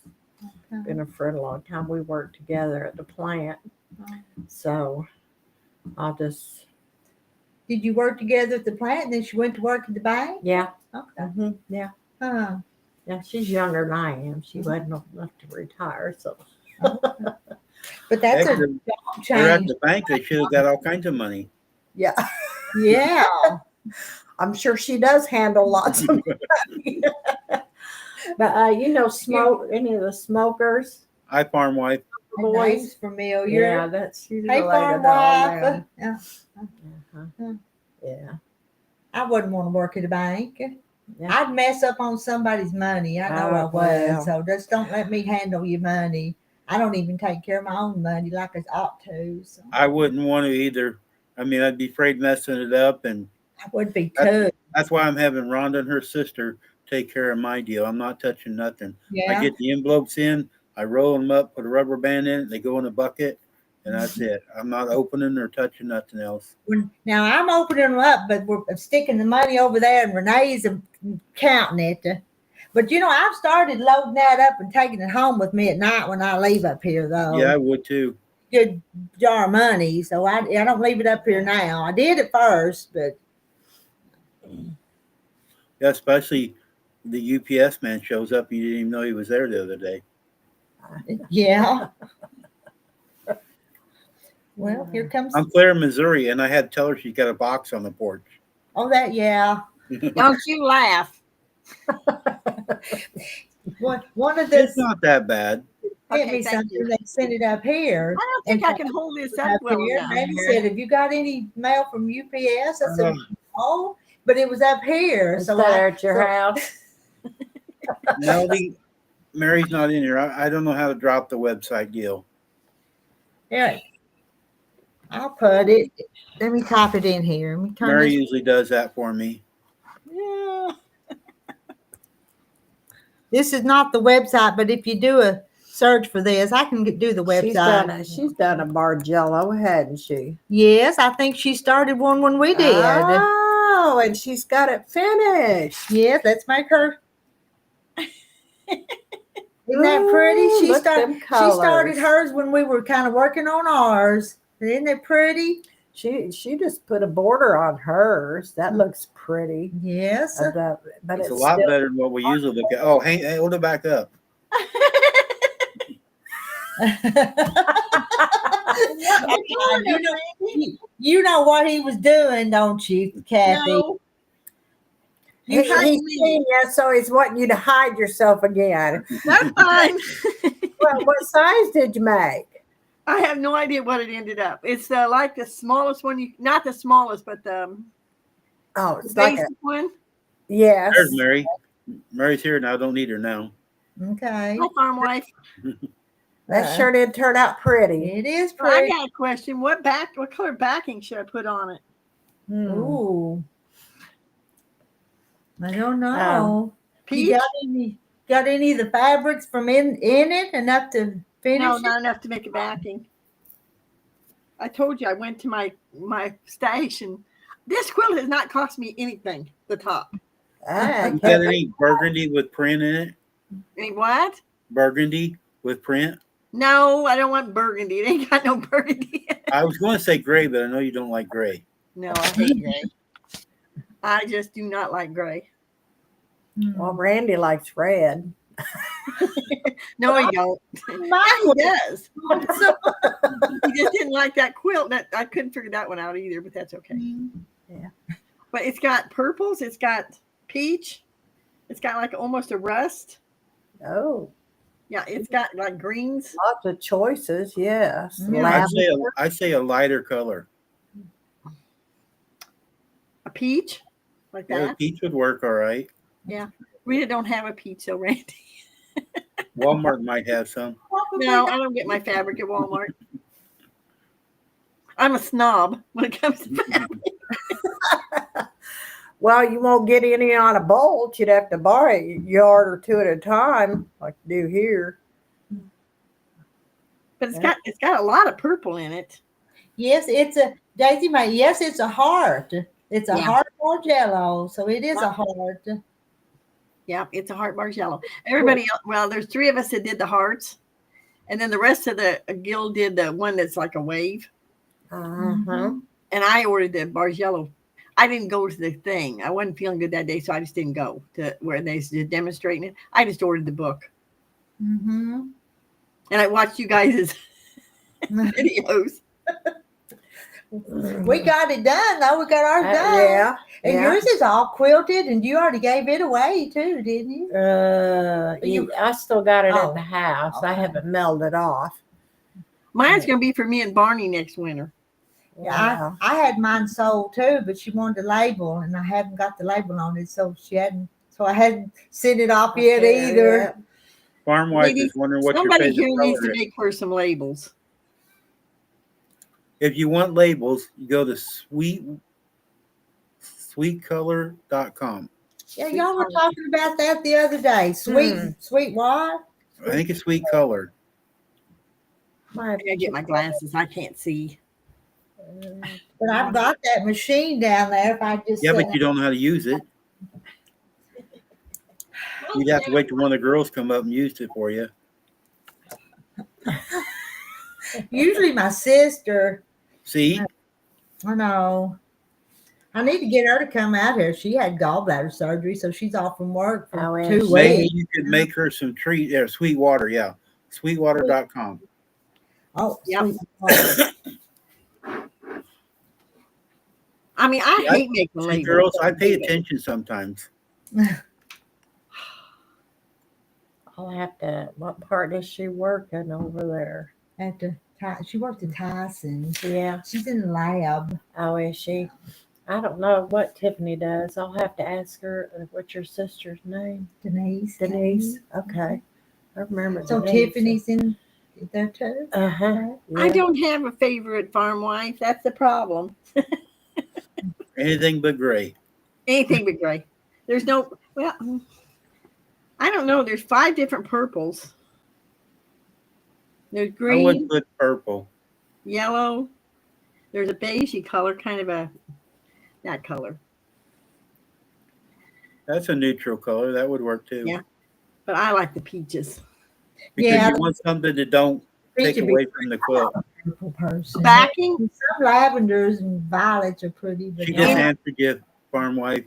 been a friend a long time. We worked together at the plant, so I'll just. Did you work together at the plant and then she went to work at the bank? Yeah. Okay. Yeah. Huh. Yeah, she's younger than I am. She wasn't old enough to retire, so. But that's a job They're at change. the bank. They should have got all kinds of money. Yeah. Yeah. I'm sure she does handle lots of money. But smoke any of the smokers. Hi, farm wife. That name's familiar. Yeah, that's she's Hey, related farm to all wife. them. Yeah. Yeah. I wouldn't want to work at a bank. Yeah. I'd mess up on somebody's money. I know I would. Well. So just don't let me handle your money. I don't even take care of my own money like I ought to. So I wouldn't want to either. I mean, I'd be afraid messing it up, and I would be too. that's why I'm having Rhonda and her sister take care of my deal. I'm not touching nothing. Yeah. I get the envelopes in, I roll them up, put a rubber band in it, they go in a bucket, and that's it. I'm not opening or touching nothing else. Now I'm opening them up, but we're sticking the money over there, and Renee's counting it. But I've started loading that up and taking it home with me at night when I leave up here, though. Yeah, I would too. Good jar of money, so I don't leave it up here now. I did at first, but Yeah, especially the UPS man shows up. You didn't even know he was there the other day. yeah. Well, here comes. I'm Claire, Missouri, and I had to tell her she's got a box on the porch. Oh, that yeah. Don't you laugh. One of It's the not that bad. sent Okay, me thank something. you. They sent it up here. I don't think I can hold this up Up well here. enough. Randy said, "Have you got any mail from UPS?" I said, Uh, "Oh," but it was up here. Is So that at your house? Melody, Mary's not in here. I don't know how to drop the website deal. yeah, I'll put it. Let me type it in here. Let me turn Mary this. usually does that for me. Yeah. This is not the website, but if you do a search for this, I can do the website. She's done a Bargello, hadn't she? Yes, I think she started one when we did. Oh, and she's got it finished. Yes, let's make her. Isn't that pretty? Ooh, She look them started colors. hers when we were kind of working on ours. Isn't it pretty? She just put a border on hers. That looks pretty. Yes. But It's it's a lot still, better than what we usually look at. Oh, hey, hold it back up. you know what he was doing, don't you, Kathy? No, he's me. seen you, so he's wanting you to hide yourself again. That's fine. Well, what size did you make? I have no idea what it ended up. It's like the smallest one. Not the smallest, but the Oh, it's like basic a one. yes. There's Mary. Mary's here now. Don't need her now. Okay. My farm wife. That sure did turn out pretty. It is Well, I pretty. got a question. What color backing should I put on it? Ooh. I don't know. Peach? You got any of the fabrics from in it enough to finish No, it? not enough to make a backing. I told you I went to my stash and this quilt has not cost me anything. The top. You got any burgundy with print in it? Any what? Burgundy with print? No, I don't want burgundy. It ain't got no burgundy. I was going to say gray, but I know you don't like gray. No, I hate gray. I just do not like gray. Well, Randy likes red. No, he don't. Mine He does. He just didn't like that quilt. That I couldn't figure that one out either, but that's okay. Yeah. But it's got purples. It's got peach. It's got like almost a rust. Oh, Yeah, it's got like greens. lots of choices. Yes. Yeah. I'd say a lighter color. A peach, like Yeah, that. peach would work all right. Rita don't have a peach, so Randy. Walmart might have some. No, I don't get my fabric at Walmart. I'm a snob when it comes to fabric. Well, you won't get any on a bolt. You'd have to buy a yard or two at a time, like you do here. But it's got a lot of purple in it. Yes, it's a Daisy May. Yes, it's a heart. It's a Yeah. heart or jello, so it is a heart. Yeah, it's a heart bar yellow. Everybody else, well, there's 3 of us that did the hearts, and then the rest of the guild did the one that's like a wave. Uh-huh. And I ordered the Bargello. I didn't go to the thing. I wasn't feeling good that day, so I just didn't go to where they did demonstrating it. I just ordered the book, Mm-hmm. and I watched you guys' videos. We got it done, though. We got ours done. Yeah. And yeah. yours is all quilted, and you already gave it away, too, didn't you? I still got it Oh, at the house. I okay. haven't mailed it off. Mine's going to be for me and Barney next winter. Yeah, I had mine sold, too, but she wanted the label, and I haven't got the label on it, so I hadn't sent it off yet Okay, either. yeah. Farm wife Maybe is wondering what your Somebody favorite here needs color to is. make her some labels. If you want labels, you go to sweetcolor.com. Yeah, y'all were talking about that the other day. Sweet what? I think it's Sweet Color. I gotta get my glasses. I can't see. But I've got that machine down there. If I just Yeah, said- but you don't know how to use it. You'd have to wait till one of the girls come up and use it for you. usually my sister. See? I know. I need to get her to come out here. She had gallbladder surgery, so she's off from work for Oh, yeah. 2 Maybe weeks. you could make her some treat. Yeah, Sweetwater. Yeah, Sweetwater.com. Oh, Yep. sweet water. I mean, I Yeah, hate making See, labels. girls, I pay attention sometimes. I'll have to. What part is she working over there? She worked at Tyson. Yeah. She's in the lab. Oh, is she? I don't know what Tiffany does. I'll have to ask her. What's your sister's name? Denise. Denise. Okay. I remember. So Denise. Tiffany's in there too. Uh-huh. I don't have a favorite farm wife. That's the problem. Anything but gray. Anything but gray. There's no, well, I don't know. There's 5 different purples. There's I would green, put purple. yellow. There's a beigey color, kind of that color. That's a neutral color. That would work too. Yeah. But I like the peaches. Because Yeah. you want something that don't take Peachy away from the quilt. Purple person. Backing, Some lavenders and violets are pretty, but She just Yeah. answered you, farm wife.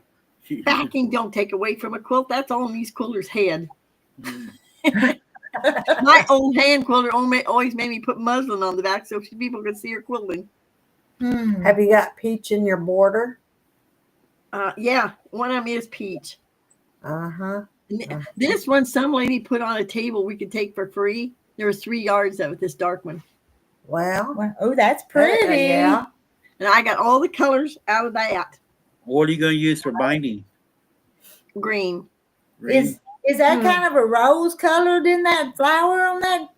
backing don't take away from a quilt. That's on these quilters' head. My old hand quilter always made me put muslin on the back so people could see her quilting. Have you got peach in your border? Yeah, one of them is peach. Uh-huh. This one, some lady put on a table we could take for free. There was 3 yards of it, this dark one. Well, oh, that's pretty. yeah. And I got all the colors out of that. What are you going to use for binding? Green. Green? Is that kind of a rose colored in that flower on that?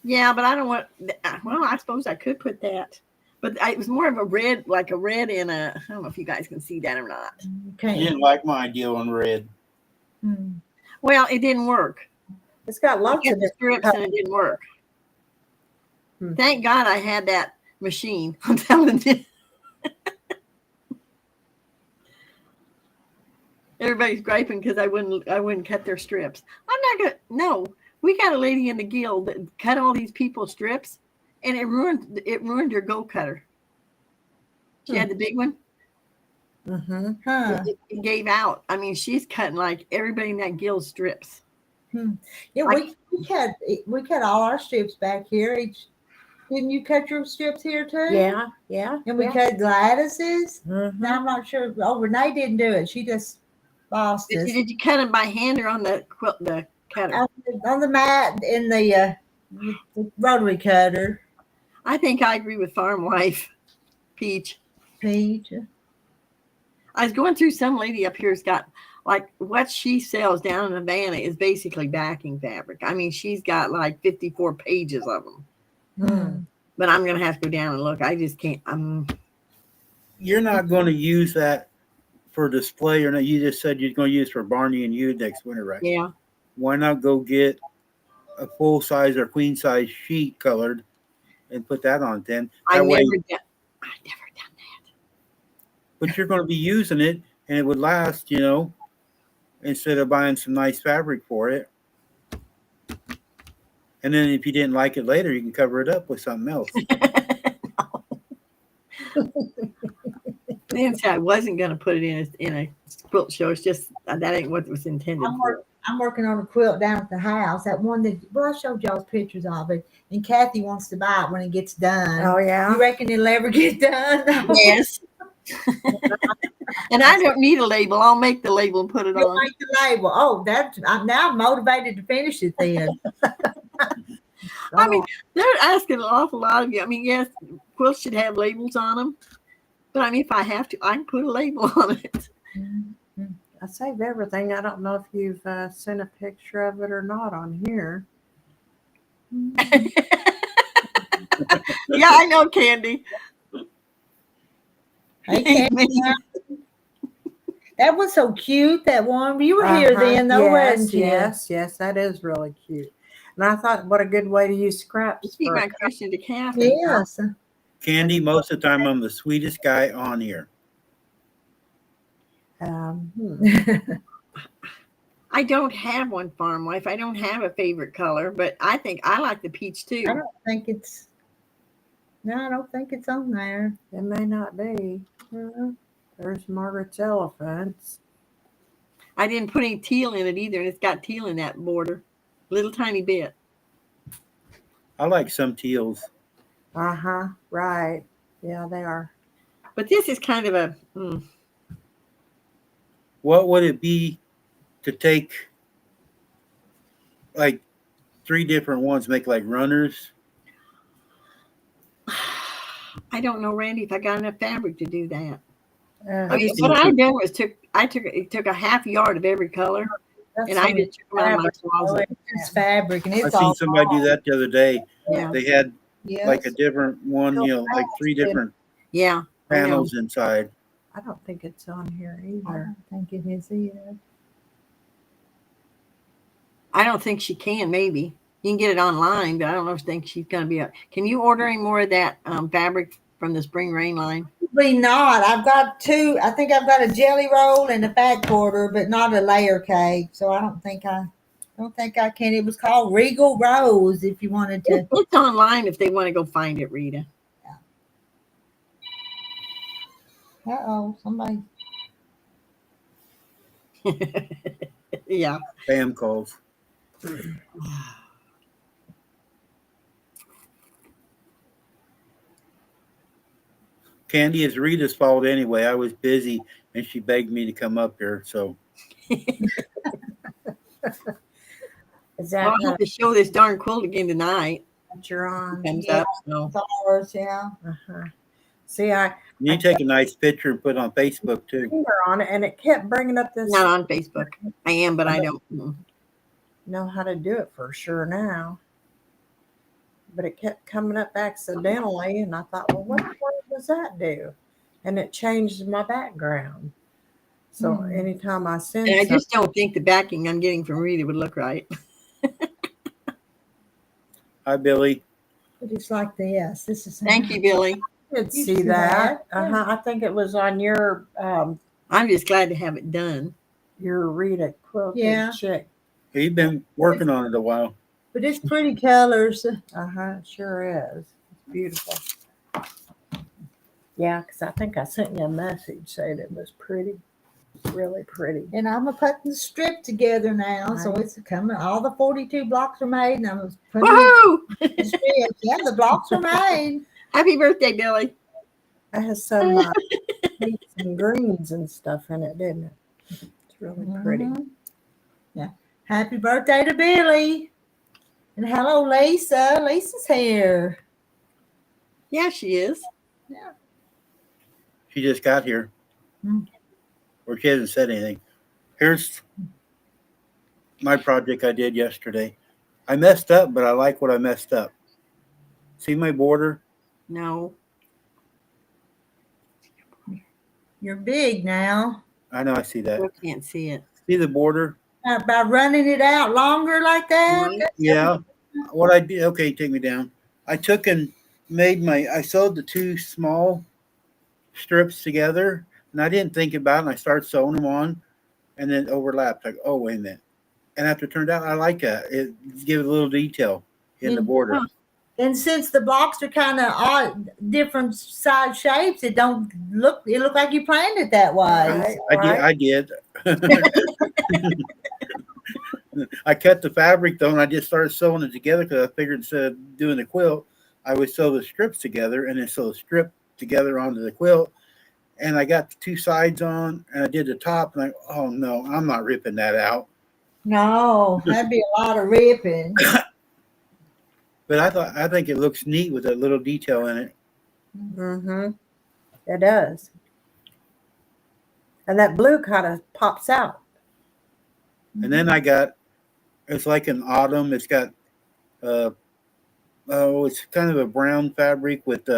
Yeah, but I don't want, well, I suppose I could put that. But it was more of a red, like a red and I don't know if you guys can see that or not. You Okay. didn't like my idea on red. Well, it didn't work. It's got I lots got of the different strips and it didn't work. Hmm. Thank God I had that machine. I'm telling you. Everybody's griping because I wouldn't cut their strips. I'm not gonna. No, we got a lady in the guild that cut all these people's strips, and it ruined her go cutter. She had the big one. Mm-hmm. Huh. It gave out. I mean, she's cutting like everybody in that guild strips. Yeah, Like- we cut all our strips back here. Didn't you cut your strips here too? Yeah, yeah. And we yeah. cut Gladys's. Mhm. Now I'm not sure. Oh, Renee didn't do it. She just bossed us Did you cut them by hand or on the quilt, the cutter? on the mat in the rotary cutter. I think I agree with Farm Wife, Peach. Peach. I was going through, some lady up here's got like what she sells down in Havana is basically backing fabric. I mean, she's got like 54 pages of them. But I'm gonna have to go down and look. I just can't. You're not going to use that for display or not. You just said you're going to use for Barney and you next winter, right? Yeah. Why not go get a full size or queen size sheet colored and put that on then? I That way, never done that. but you're going to be using it and it would last, you know, instead of buying some nice fabric for it. And then if you didn't like it later, you can cover it up with something else. I didn't say I wasn't gonna put it in a quilt show. It's just that ain't what it was intended for. I'm working on a quilt down at the house. That one that I showed y'all's pictures of it, and Kathy wants to buy it when it gets done. Oh yeah. You reckon it'll ever get done? Yes. And I don't need a label. I'll make the label and put it You'll on. make the label. Oh, I'm now motivated to finish it then. I mean, they're asking an awful lot of you. I mean, yes, quilts should have labels on them. But I mean, if I have to, I can put a label on it. I saved everything. I don't know if you've sent a picture of it or not on here. Yeah, I know, Candy. Hey, Kathy, that was so cute. That one you were here then, though, wasn't you? Yes, that is really cute. And I thought, what a good way to use scraps. Speak for my question to Kathy. Yes. Candy, most of the time I'm the sweetest guy on here. I don't have one, Farm Wife. I don't have a favorite color, but I think I like the peach too. I don't think it's. No, I don't think it's on there. It may not be. There's Margaret's elephants. I didn't put any teal in it either, and it's got teal in that border, little tiny bit. I like some teals. Uh-huh. Right. Yeah, they are. But this is kind of a. What would it be to take like 3 different ones make like runners? I don't know, Randy, if I got enough fabric to do that. I I've mean, seen what I some- done was took a half yard of every color, That's and I some just took them out of my fabric. Oh, closet. it's fabric, and I've it's seen all somebody do that the other day. Yeah, They had yes. like a different one, you know, like 3 different yeah, I know. panels inside. I don't think it's on here I either. don't think it is either. I don't think she can. Maybe you can get it online, but I don't think she's gonna be. Can you order any more of that fabric from the spring rain line? Probably not. I've got 2. I think I've got a jelly roll and a fat quarter, but not a layer cake. So I don't think I can. It was called Regal Rose. If you wanted to. It's online if they want to go find it, Rita. Somebody. Yeah. Spam calls. Candy, is Rita's fault anyway. I was busy and she begged me to come up here. So Is Well, that I have to show this darn quilt again tonight. what you're on? Comes Yeah. up. So. Flowers, yeah. Uh-huh. See, I you need to take a nice picture and put it on Facebook too. finger on it, and it kept bringing up this. Not on Facebook. I am, but I don't. Know how to do it for sure now. But it kept coming up accidentally, and I thought, well, what does that do? And it changed my background. So anytime I send And I something, just don't think the backing I'm getting from Rita would look right. Hi, Billy. But it's like this. This is. Thank you, Billy. I did You see see that. that? Uh-huh. I think it was on your I'm just glad to have it done. Rita quilted Yeah. chick. He's been working on it a while. But it's pretty colors. Uh-huh, it sure is. It's beautiful. Yeah, because I think I sent you a message saying it was pretty. Really pretty. And I'm putting the strip together now. So it's coming. All the 42 blocks are made. And I'm putting Woohoo! the strips. Yeah, the blocks are made. Happy birthday, Billy. It has some pinks and greens and stuff in it, didn't it? It's really pretty. Mhm. Yeah. Happy birthday to Billy. And hello, Lisa. Lisa's here. Yeah, she is. She just got here. Or she hasn't said anything. Here's my project I did yesterday. I messed up, but I like what I messed up. See my border? No. You're big now. I know I see that. I can't see it. See the border? By running it out longer like that. Right. Yeah. What I did, okay, take me down. I took and I sewed the 2 small strips together, and I didn't think about it, and I started sewing them on, and then overlapped. Like, oh, wait a minute. And after it turned out, I like that. It gives a little detail in the border. And since the blocks are kind of odd, different size shapes, it look like you planned it that way. Right. I did. I cut the fabric though, and I just started sewing it together because I figured instead of doing the quilt, I would sew the strips together and then sew the strip together onto the quilt. And I got the 2 sides on, and I did the top, and oh no, I'm not ripping that out. No, that'd be a lot of ripping. But I think it looks neat with that little detail in it. Mm-hmm. It does. And that blue kind of pops out. And then it's like an autumn. It's got it's kind of a brown fabric with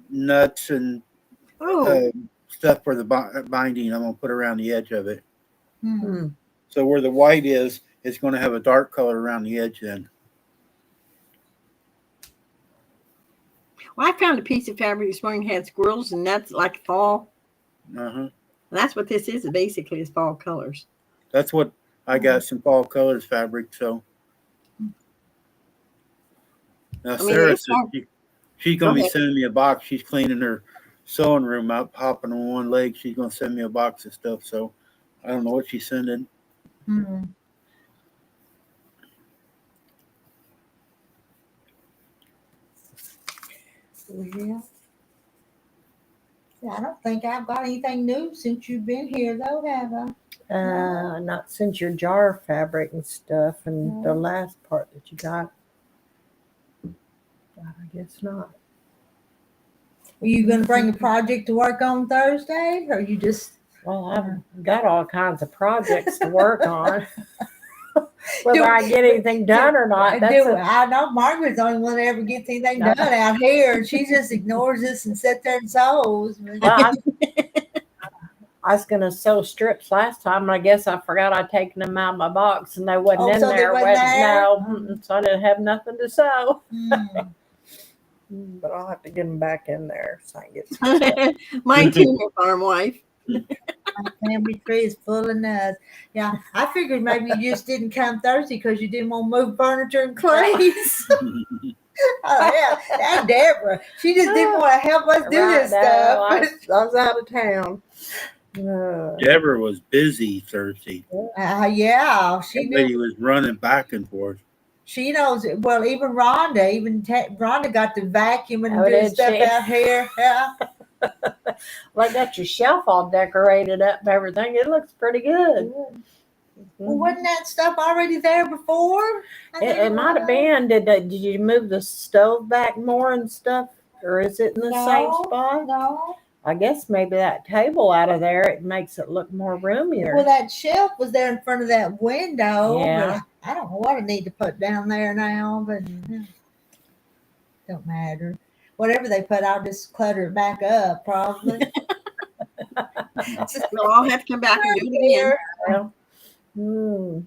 nuts and stuff for the binding. I'm gonna put around the edge of it. Hmm. So where the white is, it's going to have a dark color around the edge then. Well, I found a piece of fabric this morning had squirrels and nuts like fall. Uh-huh. And that's what this is. Basically, is fall colors. That's what I got, some fall colors fabric. So now Sarah said she's going to be sending me a box. She's cleaning her sewing room up, hopping on one leg. She's going to send me a box of stuff. So I don't know what she's sending. Mm-hmm. Yeah. I don't think I've got anything new since you've been here, though, have I? Not since your jar fabric and stuff and the last part that you got. I guess not. Are you going to bring a project to work on Thursday, or you just? Well, I've got all kinds of projects to work on. Whether I get anything done or not, I know Margaret's the only one that ever gets anything done out here, and she just ignores us and sits there and sews. Well, I was gonna sew strips last time, and I guess I forgot I'd taken them out of my box, and they wasn't in so they there. wasn't there? No, so I didn't have nothing to sew. Mm. But I'll have to get them back in there so I can get some stuff. Mine too, my farm wife. My family tree is full of nuts. Yeah, I figured maybe you just didn't come Thursday because you didn't want to move furniture and cleats. Oh, yeah, that's Debra. She just didn't want to help us do this stuff. I was out of town. Debra was busy Thursday. Yeah, she That lady knew. was running back and forth. She knows. Well, even Rhonda, Rhonda got to vacuum and do did stuff she? out here. Yeah. Well, I got your shelf all decorated up and everything. It looks pretty good. Well, wasn't that stuff already there before? It might have been. Did you move the stove back more and stuff, or is it in the same spot? No. I guess maybe that table out of there, it makes it look more roomier. Well, that shelf was there in front of that window. Yeah. But I don't know what I need to put down there now, but don't matter. Whatever they put, I'll just clutter it back up, probably. We'll all have to come back and do it again.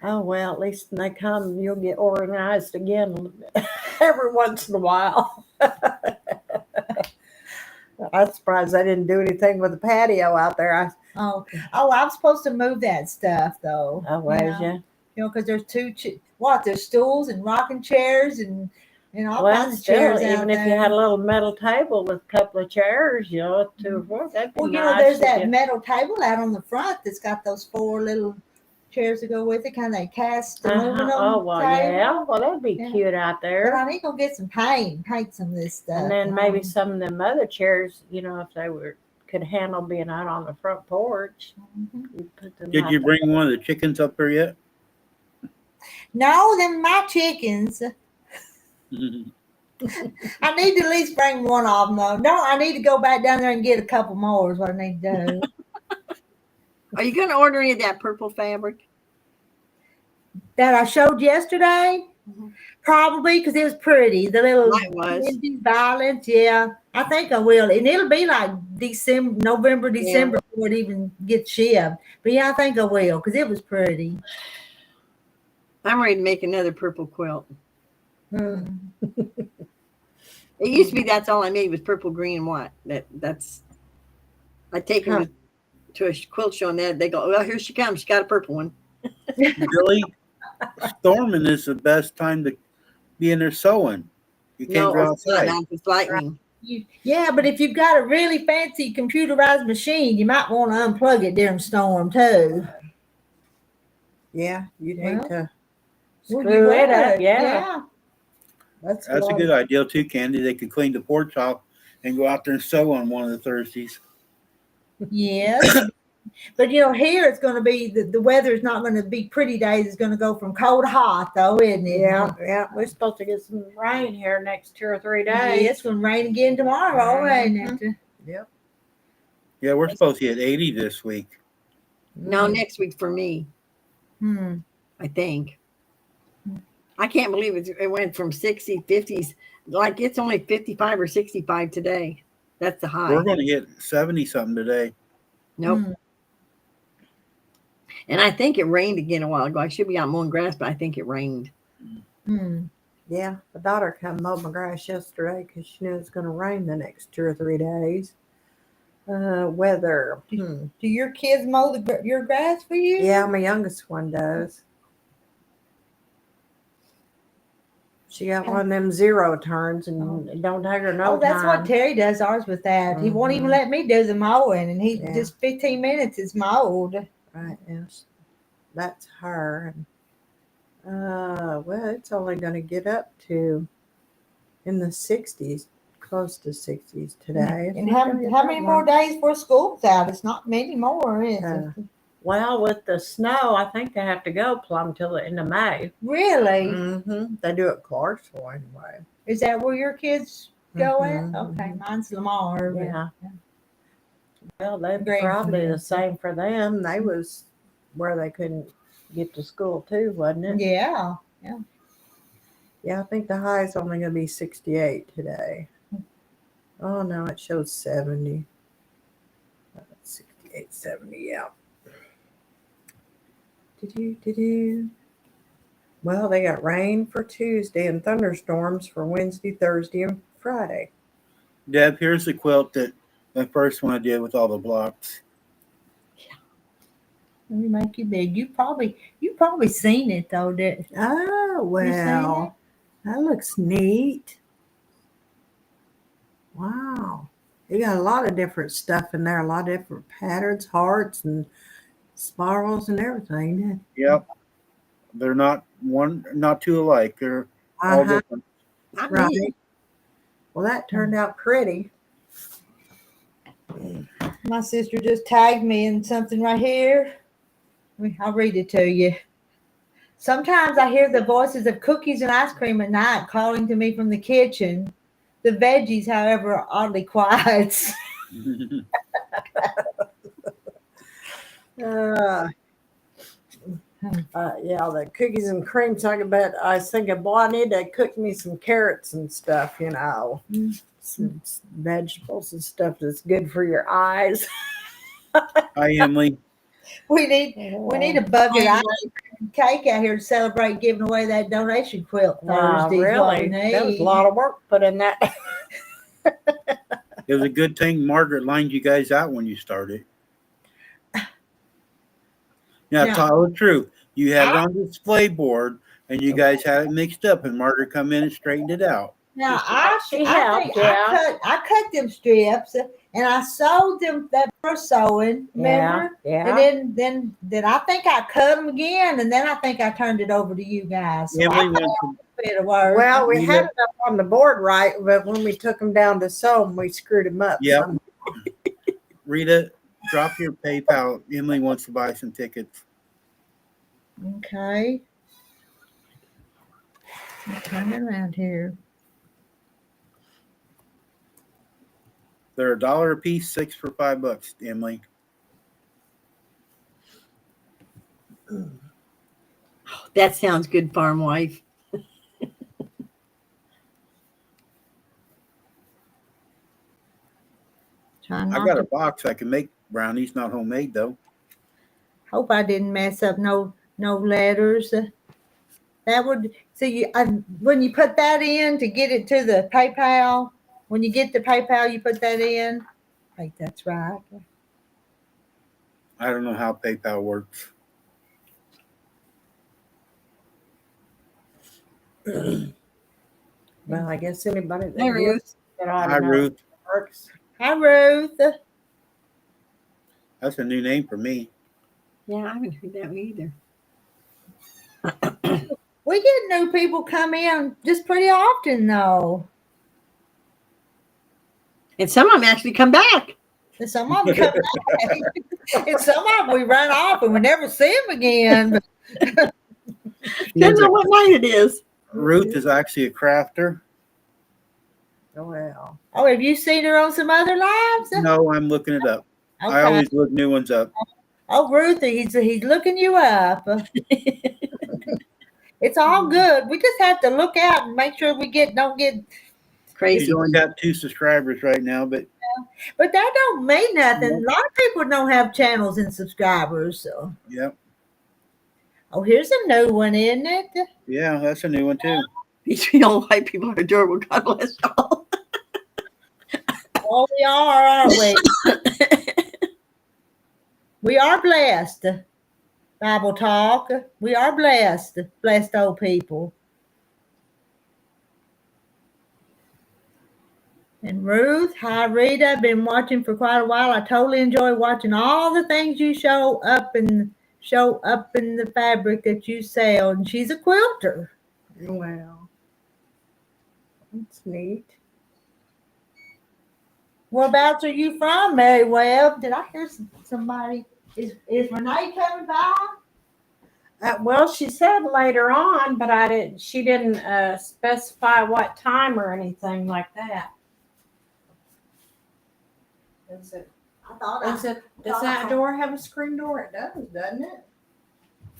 Oh, well, at least when they come, you'll get organized again every once in a while. I'm surprised they didn't do anything with the patio out there. I'm supposed to move that stuff, though. Oh, was you? You know, because there's there's stools and rocking chairs and all Well, kinds of still, chairs even if you had a little metal table with a couple of chairs, 2 or 4, that'd be Well, nice. there's that metal table out on the front that's got those 4 little chairs to go with it, kind of like cast aluminum. Oh, well, table. yeah. Well, that'd be cute out But there. I need to go get some paint some of this stuff. And then maybe some of them other chairs, if they could handle being out on the front porch. You'd put them Did out you there. bring one of the chickens up here yet? No, them my chickens. I need to at least bring one of them, though. No, I need to go back down there and get a couple more is what I need to do. Are you going to order any of that purple fabric? That I showed yesterday? Mhm. Probably, because it was pretty. The little Mine was. violets, yeah. I think I will. And it'll be like November, December before it even gets shipped. But yeah, I think I will, because it was pretty. I'm ready to make another purple quilt. Mm. It used to be that's all I made was purple, green, and white. That's I take them to a quilt show and they go, well, here she comes. She got a purple one. Really? Storming is the best time to be in there sewing. You can't go outside. It's lightning. Yeah, but if you've got a really fancy computerized machine, you might want to unplug it during storm too. Yeah, you'd hate to Well, screw it up. Yeah. That's a good idea too, Candy. They could clean the porch off and go out there and sew on one of the Thursdays. Yes. But here it's going to be the weather is not going to be pretty days. It's going to go from cold to hot, though, isn't it? Yeah. We're supposed to get some rain here next 2 or 3 days. Yeah, it's going to rain again tomorrow, ain't it? Yep. Yeah, we're supposed to get 80 this week. No, next week for me, I think. I can't believe it went from 60s, 50s. Like it's only 55 or 65 today. That's the high. We're going to get 70 something today. Nope. And I think it rained again a while ago. I should be out mowing grass, but I think it rained. Yeah, my daughter come mow my grass yesterday because she knew it was going to rain the next 2 or 3 days. Weather. Do your kids mow your grass for you? Yeah, my youngest one does. She got one of them 0 turns and it don't take her no time. That's what Terry does ours with that. He won't even let me do the mowing, and he just 15 minutes is mowed. Right, yes. That's her. Well, it's only going to get up to in the 60s close to 60s today. And how many more days before school's out? It's not many more, is it? Well, with the snow, I think they have to go plumb till the end of May. Really? Mm-hmm. They do it Clarksville anyway. Is that where your kids go Mhm, at? Okay, mine's Lamar. but- Yeah. Well, they Great for probably them. the same for them. They was where they couldn't get to school too, wasn't it? Yeah. Yeah, I think the high is only going to be 68 today. Oh, no, it shows 70. 68, 70, yeah. Do. Well, they got rain for Tuesday and thunderstorms for Wednesday, Thursday, and Friday. Deb, here's the quilt that the first one I did with all the blocks. Let me make you big. You probably seen it though, did Oh, well, that looks neat. Wow. You got a lot of different stuff in there, a lot of different patterns, hearts, and spirals and everything. Yep. They're not too alike. They're all Uh-huh. different. Not Right. me. Well, that turned out pretty. My sister just tagged me in something right here. I'll read it to you. Sometimes I hear the voices of cookies and ice cream at night calling to me from the kitchen. The veggies, however, are oddly quiet. Yeah, the cookies and cream talking about. I was thinking, boy, I need to cook me some carrots and stuff, some vegetables and stuff that's good for your eyes. Hi, Emily. We need a bucket of ice cream cake out here to celebrate giving away that donation quilt Wow, Thursday. really? That was a lot of work put in that. It was a good thing Margaret lined you guys out when you started. Now, Yeah. tell the truth. You had it on display board, and you guys had it mixed up, and Margaret come in and straightened it out. Now She I helped, think yeah. I cut them strips and I sewed them that first sewing, remember? Yeah. And then I think I cut them again, and then I think I turned it over to you guys. So Emily I wants to, bit of work. Well, we You had got- it up on the board right, but when we took them down to sew them, we screwed them up. Yep. some. Rita, drop your PayPal. Emily wants to buy some tickets. Okay. Turn it around here. They're $1 a piece, 6 for $5, Emily. That sounds good, farm wife. Trying I not got a to, box. I can make brownies, not homemade though. hope I didn't mess up no letters. That would see when you put that in to get it to the PayPal. When you get the PayPal, you put that in. I think that's right. I don't know how PayPal works. Well, I guess anybody that Hey, Ruth. works that ought to Hi, know Ruth. it works. Hi, Ruth. That's a new name for me. Yeah, I haven't heard that one either. We get new people come in just pretty often, though. And some of them actually come back. And some of them come back, and some of them we run off and we never see them again. Depends on what night it is. Ruth is actually a crafter. Well, Oh, have you seen her on some other lives? No, I'm looking it up. Okay. I always look new ones up. Oh, Ruth, he's looking you up. It's all good. We just have to look out and make sure we don't get. She's Crazy. only got 2 subscribers right now, but But that don't mean nothing. A lot of people don't have channels and subscribers. So, yep. oh, here's a new one, isn't it? Yeah, that's a new one too. These real white people are adorable. God bless y'all. Oh, we are, aren't we? We are blessed. Bible talk. We are blessed. Blessed old people. And Ruth, hi Rita. I've been watching for quite a while. I totally enjoy watching all the things you show up in the fabric that you sell. And she's a quilter. well, that's neat. Whereabouts are you from, Mary Webb? Did I hear somebody? Is Renee coming by? Well, she said later on, but she didn't specify what time or anything like that. Is it? Does that door have a screen door? It does, doesn't it?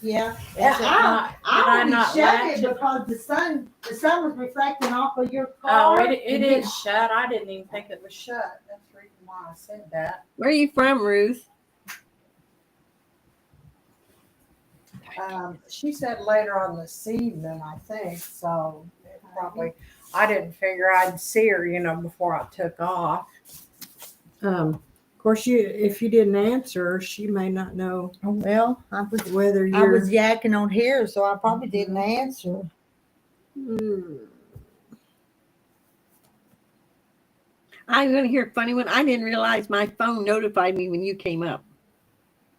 Yeah. Is it not? Did I only not shut latch it it? because the sun was reflecting off of your Oh, car. it is shut. I didn't even think it was shut. That's the reason why I said that. Where are you from, Ruth? She said later on this evening, I think. So probably, I didn't figure I'd see her, before I took off. Of course, if you didn't answer, she may not know. Well, I was Whether yakking on here, so I probably didn't answer. I'm going to hear a funny one. I didn't realize my phone notified me when you came up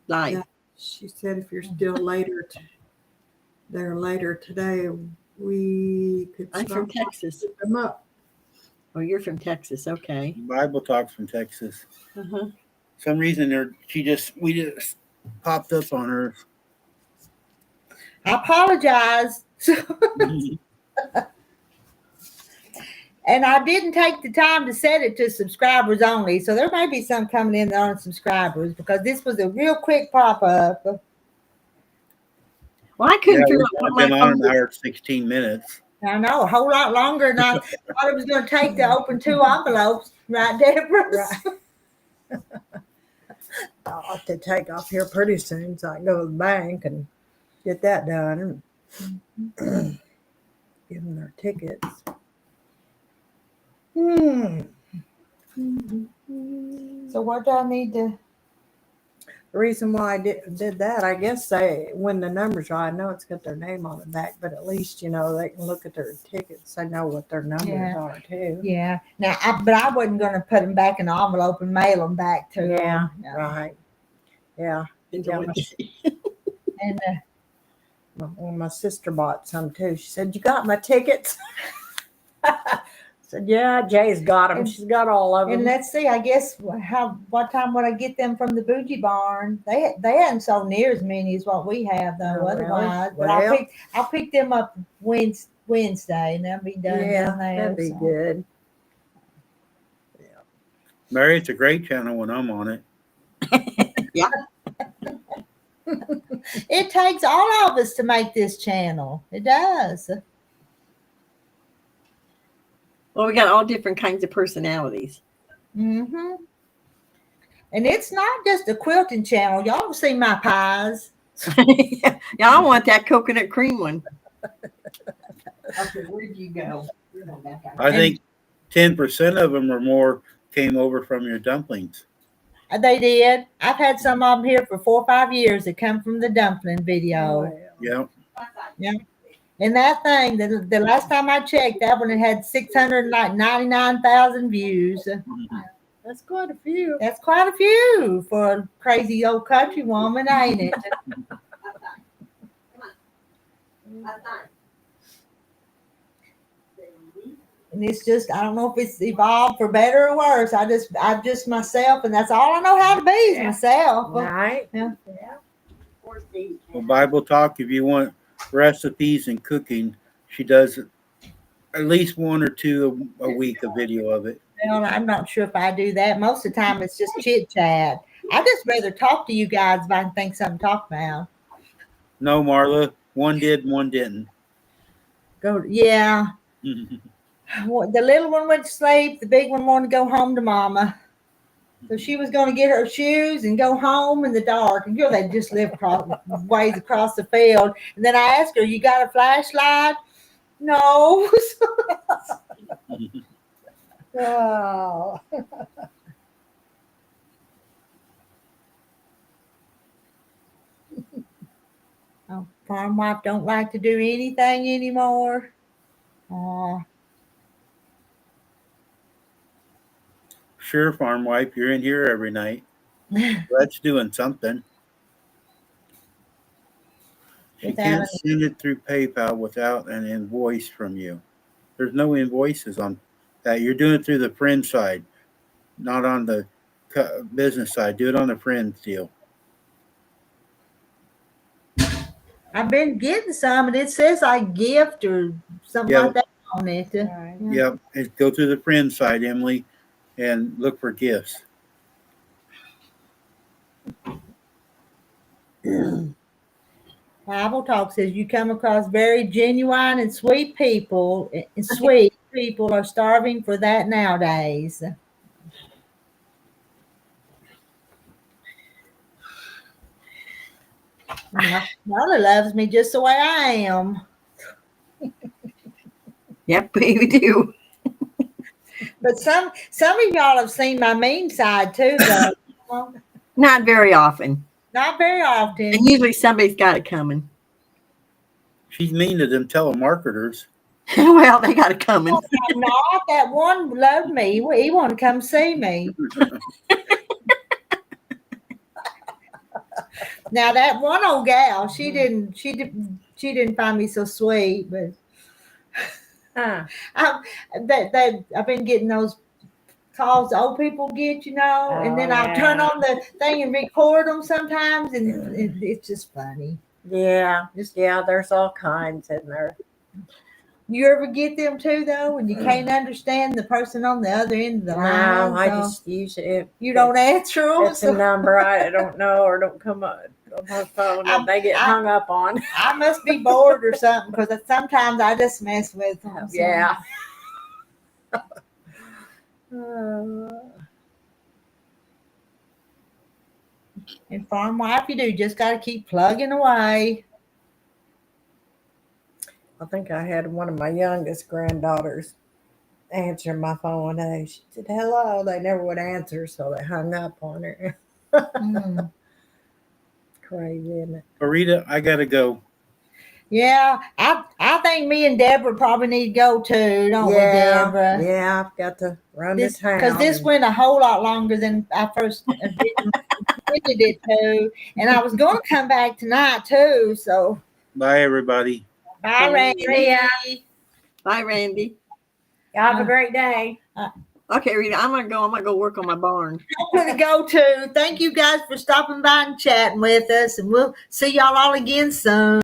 live. Yeah. She said if you're still later today, we could. I'm from Texas. Them up. Oh, you're from Texas. Okay. Bible Talk from Texas. Uh-huh. Some reason we just popped up on her. I apologize. And I didn't take the time to set it to subscribers only. So there may be some coming in on subscribers because this was a real quick pop-up. Well, I couldn't figure out We've what been my on phone an hour 16 minutes. I know, a whole lot longer than I thought it was going to take to open 2 envelopes. Right, Debra? Right. I'll have to take off here pretty soon so I can go to the bank and get that done and give them their tickets. So what do I need to? The reason why I did that, I guess when the numbers are, I know it's got their name on the back, but at least, they can look at their tickets. They know what their numbers are too. Yeah. Now, but I wasn't going to put them back in an envelope and mail them back to them. Yeah, right. Yeah. And Well, my sister bought some too. She said, "You got my tickets?" I said, "Yeah, Jay's got them. She's got all of them." And let's see, I guess what time would I get them from the bougie barn? They hadn't sold near as many as what we have though. Oh, otherwise, really? but I'll pick them up Wednesday, and they'll be done. Yeah, down there, that'd be so. good. Mary, it's a great channel when I'm on it. It takes all of us to make this channel. It does. Well, we got all different kinds of personalities. Mm-hmm. And it's not just a quilting channel. Y'all see my pies. Yeah, I want that coconut cream one. Okay, where'd you go? I think 10% of them or more came over from your dumplings. They did. I've had some of them here for 4 or 5 years that come from the dumpling video. Yeah. And that thing, the last time I checked, that one had 699,000 views. That's quite a few. That's quite a few for a crazy old country woman, ain't it? And it's just, I don't know if it's evolved for better or worse. I'm just myself, and that's all I know how to be is myself. Right. Yeah. Well, Bible Talk, if you want recipes and cooking, she does at least 1 or 2 a week, a video of it. Well, I'm not sure if I do that. Most of the time, it's just chit chat. I just rather talk to you guys if I can think something to talk about. No, Marla, one did, one didn't. Yeah. The little one went to sleep. The big one wanted to go home to mama. So she was going to get her shoes and go home in the dark. And they just live ways across the field. And then I asked her, "You got a flashlight?" No. Oh. Oh, farm wife don't like to do anything anymore. Sure, farm wife, you're in here every night. That's doing something. She can't send it through PayPal without an invoice from you. There's no invoices on that. You're doing it through the friend side. not on the business side. Do it on the friends deal. I've been getting some, and it says like gift or something Yeah. like that on it. Right. Yep. Go to the friend side, Emily, and look for gifts. Bible Talk says you come across very genuine and sweet people, and sweet people are starving for that nowadays. Mother loves me just the way I am. Yep, we do. But some of y'all have seen my mean side too, though. Well, Not very often. not very often. And usually somebody's got it coming. She's mean to them telemarketers. Well, they got it coming. Not that one loved me. He wanted to come see me. Now that one old gal, she didn't find me so sweet, but I've been getting those calls old people get, and then I'll turn on the thing and record them sometimes, and it's just funny. Yeah. There's all kinds in there. You ever get them too, though, and you can't understand the person on the other end of the line? I so just use it. you don't answer them. It's a number I don't know or don't come up on my phone and they get hung up on. I must be bored or something, because sometimes I just mess with them. So. Yeah. And farm wife, you do just got to keep plugging away. I think I had one of my youngest granddaughters answer my phone one day. She said, hello. They never would answer, so they hung up on her. Mm. Crazy, isn't it? Rita, I gotta go. Yeah, I think me and Debra probably need to go too, don't we, Debra? Yeah, I've got to run to town. Because this went a whole lot longer than I first intended it to, and I was going to come back tonight too. So Bye, everybody. bye, Randy. Bye, Randy. Have a great day. Okay, Rita, I'm gonna go work on my barn. I'm going to go too. Thank you guys for stopping by and chatting with us, and we'll see y'all all again soon.